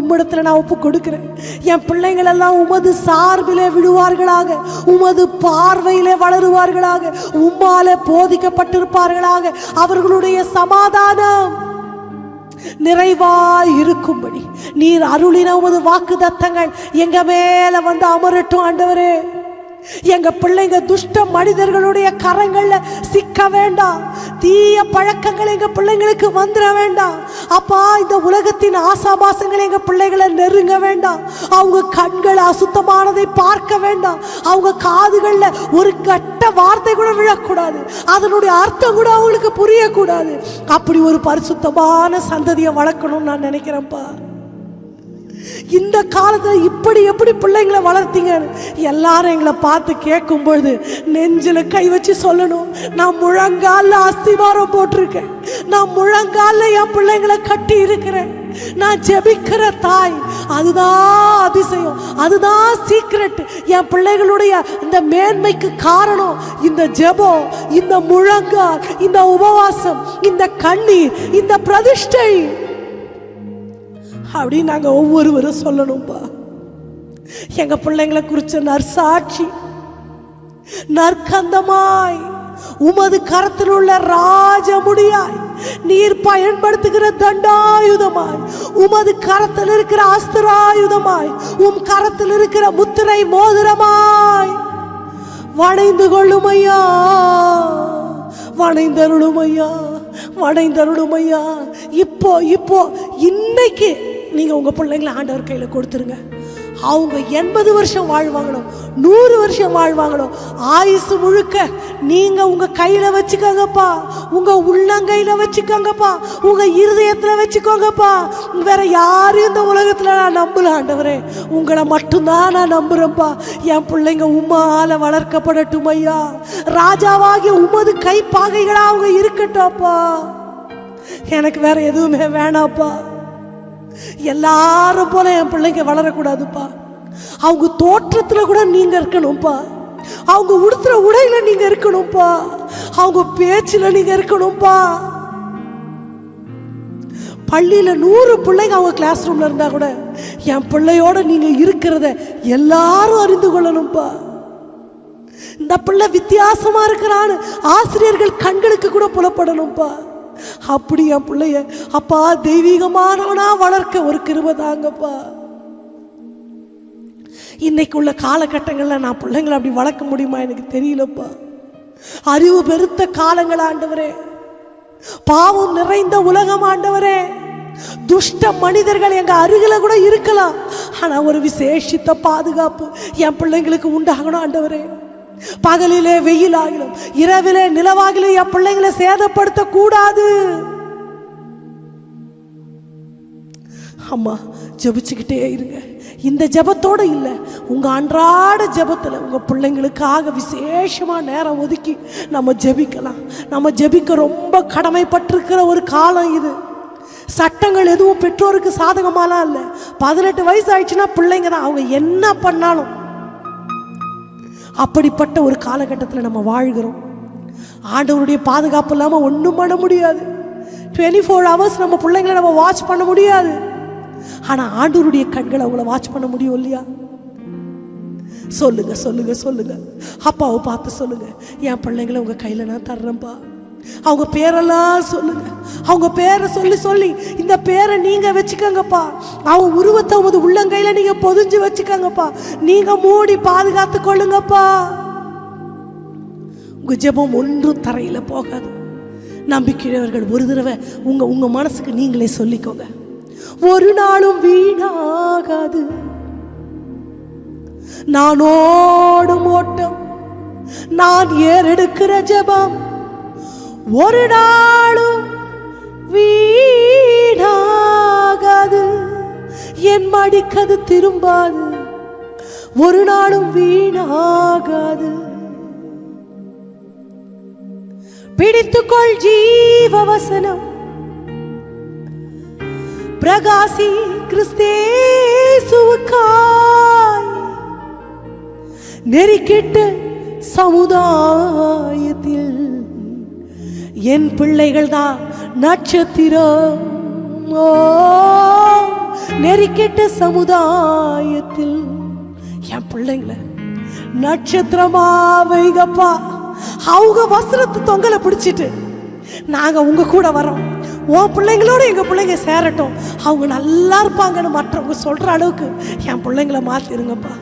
உம்மிடத்துல நான் ஒப்பு கொடுக்கிறேன். என் பிள்ளைங்கள் எல்லாம் உமது சார்பிலே விழுவார்களாக, உமது பார்வையிலே வளருவார்களாக, உம்மாலே போதிக்கப்பட்டிருப்பார்களாக. அவர்களுடைய சமாதானம் நிறைவாய் இருக்கும்படி நீர் அருளின உமது வாக்கு தத்தங்கள் எங்க மேல வந்து அமரட்டும் ஆண்டவரே. எங்க பிள்ளைங்க துஷ்ட மனிதர்களுடைய கரங்கள்ல சிக்க வேண்டாம். தீய பழக்கங்கள் எங்க பிள்ளைங்களுக்கு வந்துட வேண்டாம். அப்பா, இந்த உலகத்தின் ஆசாபாசங்கள் எங்க பிள்ளைகளை நெருங்க வேண்டாம். அவங்க கண்கள் அசுத்தமானதை பார்க்க வேண்டாம். அவங்க காதுகள்ல ஒரு கட்ட வார்த்தை கூட விழக்கூடாது. அதனுடைய அர்த்தம் கூட அவங்களுக்கு புரியக்கூடாது. அப்படி ஒரு பரிசுத்தமான சந்ததியை வளர்க்கணும்னு நான் நினைக்கிறேன்ப்பா. இந்த காலத்தில் இப்படி எப்படி பிள்ளைங்களை வளர்த்தீங்கன்னு எல்லாரும் எங்களை பார்த்து கேட்கும் பொழுது நெஞ்சில கை வச்சு சொல்லணும், நான் முழங்கால அஸ்திவாரம் போட்டிருக்கேன், நான் முழங்கால என் பிள்ளைங்களை கட்டி இருக்கிறேன், நான் ஜெபிக்கிற தாய். அதுதான் அதிசயம், அதுதான் சீக்ரெட். என் பிள்ளைகளுடைய இந்த மேன்மைக்கு காரணம் இந்த ஜெபம், இந்த முழங்கால், இந்த உபவாசம், இந்த கண்ணீர், இந்த பிரதிஷ்டை அப்படின்னு நாங்கள் ஒவ்வொருவரும் சொல்லணும்பா. எங்க பிள்ளைங்களை குறிச்ச நற்சாட்சி, நற்கந்தமாய் உமது கரத்தில் உள்ள ராஜமுடியாய் நீர் பயன்படுத்துகிற தண்டாயுதமாய், உமது கரத்தில் இருக்கிற அஸ்திராயுதமாய், உம் கரத்தில் இருக்கிற முத்திரை மோதிரமாய் வணைந்து கொள்ளுமையா, வணைந்தருளுமையா, வணைந்தருளுமையா. இப்போ இன்னைக்கு நீங்க உங்க பிள்ளைங்களை ஆண்டவர் கையில கொடுத்துருங்க. அவங்க 80 வருஷம் வாழ்வாங்களோ, 100 வருஷம் வாழ்வாங்களோ, ஆயுசு முழுக்க நீங்க உங்க கையில வச்சுக்கோங்கப்பா, உங்க உள்ளங்கையில வச்சுக்கோங்கப்பா, உங்க இருதயத்துல வச்சுக்கோங்கப்பா. வேற யாரும் இந்த உலகத்துல நான் நம்பல ஆண்டவரே, உங்களை மட்டும்தான் நான் நம்புறேன்ப்பா. என் பிள்ளைங்க உம்மால வளர்க்கப்படட்டும் ஐயா. ராஜாவாகி உமது கைப்பாகைகளா அவங்க இருக்கட்டும்ப்பா. எனக்கு வேற எதுவுமே வேணாப்பா. எல்லாரும் போல என் பிள்ளைங்க வளரக்கூடாதுப்பா. அவங்க தோற்றத்துல கூட நீங்க இருக்கணும்ப்பா. அவங்க உடுத்துற உடையில நீங்க இருக்கணும்ப்பா. அவங்க பேச்சுல நீங்க இருக்கணும்ப்பா. பள்ளியில 100 பிள்ளைங்க அவங்க கிளாஸ் ரூம்ல இருந்தா கூட என் பிள்ளையோட நீங்க இருக்கிறத எல்லாரும் அறிந்து கொள்ளணும்ப்பா. இந்த பிள்ளை வித்தியாசமா இருக்கிறான்னு ஆசிரியர்கள் கண்களுக்கு கூட புலப்படணும்ப்பா. அப்படி என் பிள்ளைய அப்பா தெய்வீகமானவனா வளர்க்க ஒரு கிருபை தாங்கப்பா. இன்னைக்கு உள்ள காலகட்டங்கள்ல நான் பிள்ளைங்களை அப்படி வளர்க்க முடியுமா எனக்கு தெரியலப்பா. அறிவு பெருத்த காலங்கள் ஆண்டவரே, பாவம் நிறைந்த உலகம் ஆண்டவரே, துஷ்ட மனிதர்கள் எங்க அருகில கூட இருக்கலாம். ஆனா ஒரு விசேஷித்த பாதுகாப்பு என் பிள்ளைங்களுக்கு உண்டாகணும் ஆண்டவரே. பகலிலே வெயிலாகிலும் இரவிலே நிலவாகிலும் என் பிள்ளைங்களை சேதப்படுத்த கூடாது. அம்மா, ஜெபிச்சுக்கிட்டே இருங்க. இந்த ஜெபத்தோட இல்லை, உங்க அன்றாட ஜெபத்துல உங்க பிள்ளைங்களுக்காக விசேஷமா நேரம் ஒதுக்கி நம்ம ஜெபிக்கலாம். நம்ம ஜெபிக்க ரொம்ப கடமைப்பட்டிருக்கிற ஒரு காலம் இது. சட்டங்கள் எதுவும் பெற்றோருக்கு சாதகமாலாம் இல்லை. 18 வயசு ஆயிடுச்சுன்னா பிள்ளைங்க தான், அவங்க என்ன பண்ணாலும். அப்படிப்பட்ட ஒரு காலகட்டத்தில் நம்ம வாழ்கிறோம். ஆண்டவருடைய பாதுகாப்பு இல்லாமல் ஒன்றும் பண்ண முடியாது. 24 hours நம்ம பிள்ளைங்களை நம்ம வாட்ச் பண்ண முடியாது. ஆனால் ஆண்டவருடைய கண்களை அவங்கள வாட்ச் பண்ண முடியும் இல்லையா? சொல்லுங்க சொல்லுங்க சொல்லுங்க. அப்பாவை பார்த்து சொல்லுங்க, என் பிள்ளைங்களை உங்கள் கையில் நான் தர்றேன்ப்பா. அவங்க பேரெல்லாம் சொல்லுங்க. அவங்க பேரை சொல்லி சொல்லி இந்த பேரை நீங்க வச்சுக்கோங்கப்பா. அவங்க உருவத்தை உமது உள்ளங்கையில நீங்க பொதிஞ்சு வச்சுக்கோங்கப்பா. நீங்க மூடி பாதுகாத்து கொள்ளுங்கப்பா. உங்க ஜெபம் ஒன்றும் தரையில போகாது. நம்பிக்கையவர்கள் ஒரு தடவை உங்க மனசுக்கு நீங்களே சொல்லிக்கோங்க, ஒரு நாளும் வீணாகாது நான் ஓடும் ஓட்டம், நான் ஏறெடுக்கிற ஜெபம் ஒரு நாளும் வீணாகாது, என் மடிக்கது திரும்பாது, ஒரு நாளும் வீணாகாது. பிடித்துக்கொள் ஜீவ வசனம், பிரகாசி கிறிஸ்தேசுவுக்காய். நெருக்கிட்ட சமுதாயத்தில் என் பிள்ளைகள் தான் நட்சத்திரம். நெருக்கிட்ட சமுதாயத்தில் என் பிள்ளைங்களை நட்சத்திரமா வைங்கப்பா. அவங்க வஸ்திரத்து தொங்கலை பிடிச்சிட்டு நாங்க உங்க கூட வரோம், உன் பிள்ளைங்களோட எங்க பிள்ளைங்க சேரட்டும், அவங்க நல்லா இருப்பாங்கன்னு மற்றவங்க சொல்ற அளவுக்கு என் பிள்ளைங்களை மாத்திருங்கப்பா.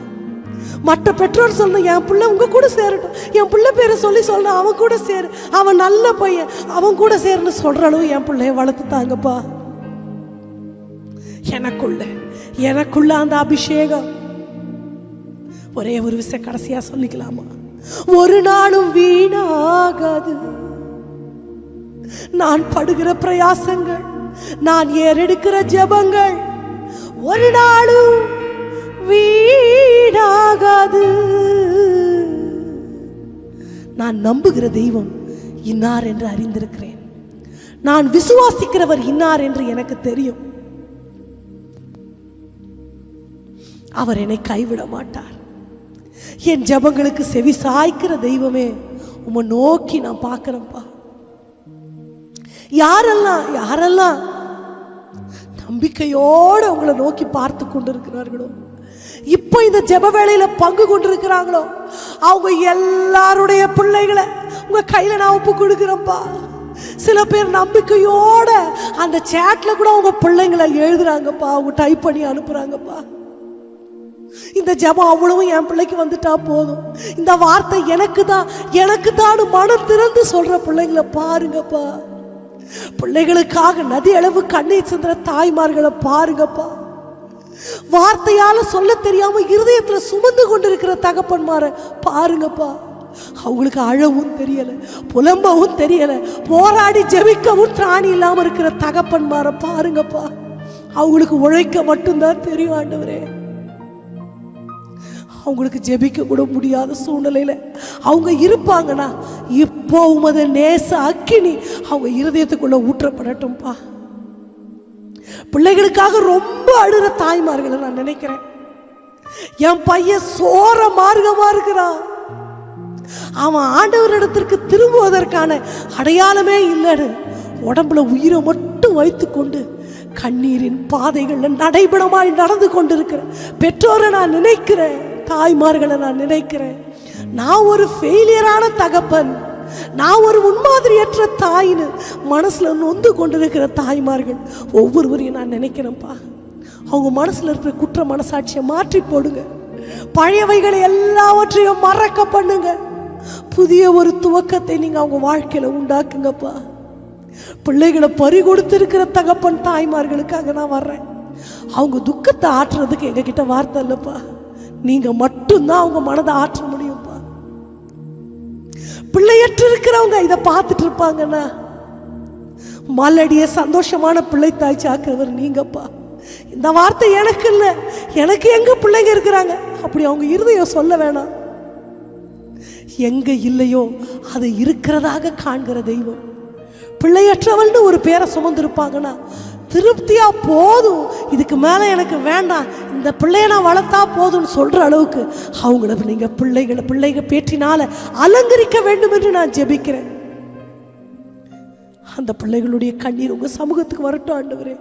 மற்ற பெற்றோர் சொல்லணும், என் பிள்ளை உங்க கூட சேரட்டும், என் பிள்ளை பேரை சொல்லி சொல்லணும், அவன் கூட சேரு, அவன் நல்ல பையன், அவன் கூட சேருன்னு சொல்ற அளவு என் பிள்ளைய வளர்த்து தாங்கப்பா. எனக்குள்ள அந்த அபிஷேகம் ஒரே ஒரு விஷயம் கடைசியா சொல்லிக்கலாமா, ஒரு நாளும் வீணாகாது. நான் படுகிற பிரயாசங்கள், நான் ஏறெடுக்கிற ஜெபங்கள் ஒரு நாளும் வீணாகாது. நான் நம்புகிற தெய்வம் இன்னார் என்று அறிந்திருக்கிறேன், நான் விசுவாசிக்கிறவர் இன்னார் என்று எனக்கு தெரியும். அவர் என்னை கைவிட மாட்டார். என் ஜெபங்களுக்கு செவி சாய்க்கிற தெய்வமே, உம்மை நோக்கி நான் பார்க்கிறேன்ப்பா. யாரெல்லாம் நம்பிக்கையோடு உங்களை நோக்கி பார்த்து கொண்டிருக்கிறார்களோ, இப்போ இந்த ஜெப வேளையில பங்கு கொண்டிருக்கிறாங்களோ, அவங்க எல்லாருடைய பிள்ளைகளை உங்க கையில நான் ஒப்பு கொடுக்கிறேன்ப்பா. சில பேர் நம்பிக்கையோட அந்த சேட்ல கூட அவங்க பிள்ளைங்களை எழுதுறாங்கப்பா, அவங்க டைப் பண்ணி அனுப்புறாங்கப்பா. இந்த ஜெபம் அவ்வளவும் என் பிள்ளைக்கு வந்துட்டா போதும், இந்த வார்த்தை எனக்கு தான் மனம் திறந்து சொல்ற பிள்ளைங்களை பாருங்கப்பா. பிள்ளைகளுக்காக நதி அளவு கண்ணீர் சிந்துற தாய்மார்களை பாருங்கப்பா. வார்த்தையால சொல்ல தெரியாம இருதயத்துல சுமந்து கொண்டிருக்கிற தகப்பன்மார பாருங்கப்பா. அவங்களுக்கு அழவும் தெரியல, புலம்பவும் தெரியல, போராடி ஜெபிக்கவும் திராணி இல்லாம இருக்கிற தகப்பன்மார பாருங்கப்பா. அவங்களுக்கு உழைக்க மட்டும்தான் தெரியும் ஆண்டவரே. அவங்களுக்கு ஜெபிக்க கூட முடியாத சூழ்நிலையில அவங்க இருப்பாங்கன்னா, இப்போ உமது நேச அக்கினி அவங்க இருதயத்துக்குள்ள ஊற்றப்படட்டும்பா. பிள்ளைகளுக்காக ரொம்ப அழுற தாய்மார்களை நான் நினைக்கிறேன். என் பையன் சோர மார்க்கமா இருக்கிறான், அவன் ஆண்டவரிடத்திற்கு திரும்புவதற்கான அடையாளமே இல்லைன்னு உடம்புல உயிரை மட்டும் வைத்துக்கொண்டு கண்ணீரின் பாதைகள்ல நடைபெறமாய் நடந்து கொண்டிருக்கிற பெற்றோரை நான் நினைக்கிறேன், தாய்மார்களை நான் நினைக்கிறேன். நான் ஒரு ஃபெயிலியரான தகப்பன், நான் ஒரு முன்மாதிரியற்ற தாயின்னு மனசுல நொந்து கொண்டிருக்கிற தாய்மார்கள் ஒவ்வொருவரையும் நான் நினைக்கிறேன்ப்பா. அவங்க மனசுல இருக்கிற குற்ற மனசாட்சியை மாற்றி போடுங்க, பழையவைகளை எல்லாவற்றையும் மறக்க பண்ணுங்க, புதிய ஒரு துவக்கத்தை நீங்க அவங்க வாழ்க்கையில உண்டாக்குங்கப்பா. பிள்ளைகளை பறி கொடுத்திருக்கிற தகப்பன் தாய்மார்களுக்காக நான் வர்றேன். அவங்க துக்கத்தை ஆற்றுறதுக்கு எங்க கிட்ட வார்த்தை இல்லப்பா, நீங்க மட்டும்தான் அவங்க மனதை ஆற்ற முடியும்ப்பா. பிள்ளையற்று இருக்கிறவங்க இதை பார்த்துட்டு இருப்பாங்கன்னா, மல்லடிய சந்தோஷமான பிள்ளை தாய் சாக்குறவர் நீங்கப்பா. இந்த வார்த்தை எனக்கு இல்லை, எனக்கு எங்க பிள்ளைங்க இருக்கிறாங்க அப்படி அவங்க இருதயம் சொல்ல வேணாம். எங்க இல்லையோ அது இருக்கிறதாக காண்கிற தெய்வம். பிள்ளையற்றவள்னு ஒரு பேரை சுமந்திருப்பாங்கன்னா திருப்தியா போதும், இதுக்கு மேல எனக்கு வேண்டாம், இந்த பிள்ளைய நான் வளர்த்தா போதும்னு சொல்ற அளவுக்கு அவங்கள நீங்க பிள்ளைங்க பேற்றினால அலங்கரிக்க வேண்டும் என்று நான் ஜெபிக்கிறேன். அந்த பிள்ளைகளுடைய கண்ணீர் உங்க சமூகத்துக்கு வரட்டும் ஆண்டவரே.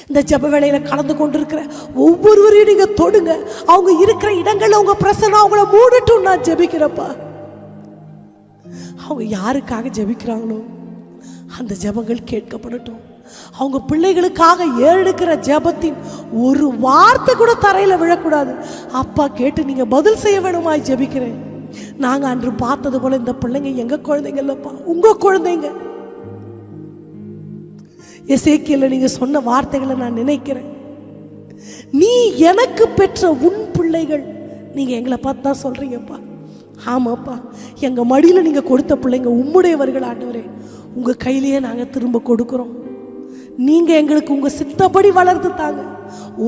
இந்த ஜெப வேளையில கலந்து கொண்டிருக்கிற ஒவ்வொருவரையும் நீங்க தொடுங்க, அவங்க இருக்கிற இடங்கள்ல உங்க பிரசன்னம் அவங்கள மூடட்டும் நான் ஜெபிக்கிறப்பா. அவங்க யாருக்காக ஜெபிக்கிறாங்களோ அந்த ஜெபங்கள் கேட்கப்படட்டும். அவங்க பிள்ளைகளுக்காக ஏறெடுக்கிற ஜெபத்தின் ஒரு வார்த்தை கூட தரையில விழக்கூடாது. அப்பா கேட்டு நீங்க பதில் செய்ய வேணுமாய் ஜெபிக்கிறேன். நாங்க அன்று பார்த்தது போல இந்த பிள்ளைங்க எங்க குழந்தைங்க இல்லப்பா, உங்க குழந்தைங்க. எசேக்கியேல நீங்க சொன்ன வார்த்தைகளை நான் நினைக்கிறேன். நீ எனக்கு பெற்ற உன் பிள்ளைகள். நீங்க எங்களை பார்த்து தான் சொல்றீங்கப்பா. ஆமாப்பா, எங்க மடியில நீங்க கொடுத்த பிள்ளைங்க உம்முடையவர்கள் ஆண்டவரே. உங்க கையிலேயே நாங்க திரும்ப கொடுக்கிறோம். நீங்க எங்களுக்கு உங்க சித்தப்படி வளர்த்து தாங்க.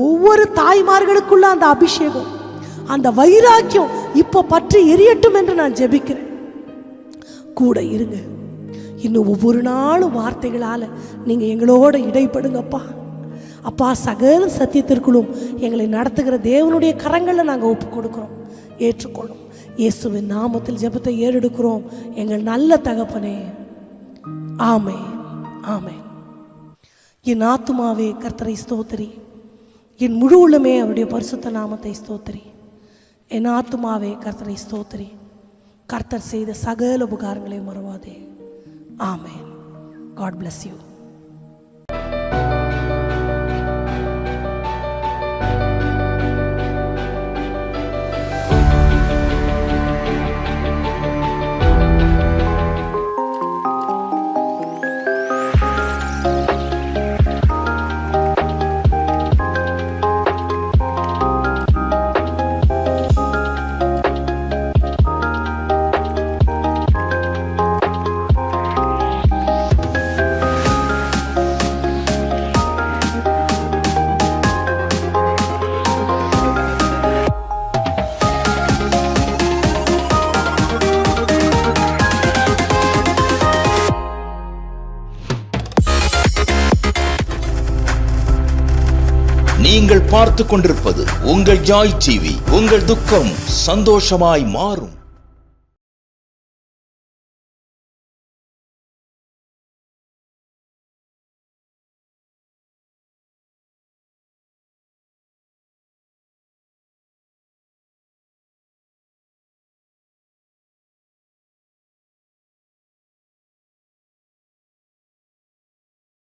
ஒவ்வொரு தாய்மார்களுக்குள்ள அந்த அபிஷேகம், அந்த வைராக்கியம் இப்ப பற்றி எரியட்டும் என்று நான் ஜெபிக்கிறேன். கூட இருங்க. இன்னும் ஒவ்வொரு நாளும் வார்த்தைகளால நீங்க எங்களோட இடைப்படுங்கப்பா. அப்பா, சகல சத்தியத்திற்குள்ளும் எங்களை நடத்துகிற தேவனுடைய கரங்களை நாங்கள் ஒப்பு கொடுக்கிறோம். ஏற்றுக்கொள்ளும். இயேசுவின் நாமத்தில் ஜெபத்தை ஏறெடுக்கிறோம் எங்கள் நல்ல தகப்பனே. ஆமென், ஆமென். என் ஆத்துமாவே கர்த்தரை ஸ்தோத்திரி, என் முழு உள்ளமே அவருடைய பரிசுத்த நாமத்தை ஸ்தோத்திரி. என் ஆத்துமாவே கர்த்தரை ஸ்தோத்திரி, கர்த்தர் செய்த சகல உபகாரங்களையும் மறவாதே. ஆமென். God bless you. நீங்கள் பார்த்துக் கொண்டிருப்பது உங்கள் ஜாய் டிவி. உங்கள் துக்கம் சந்தோஷமாய் மாறும்.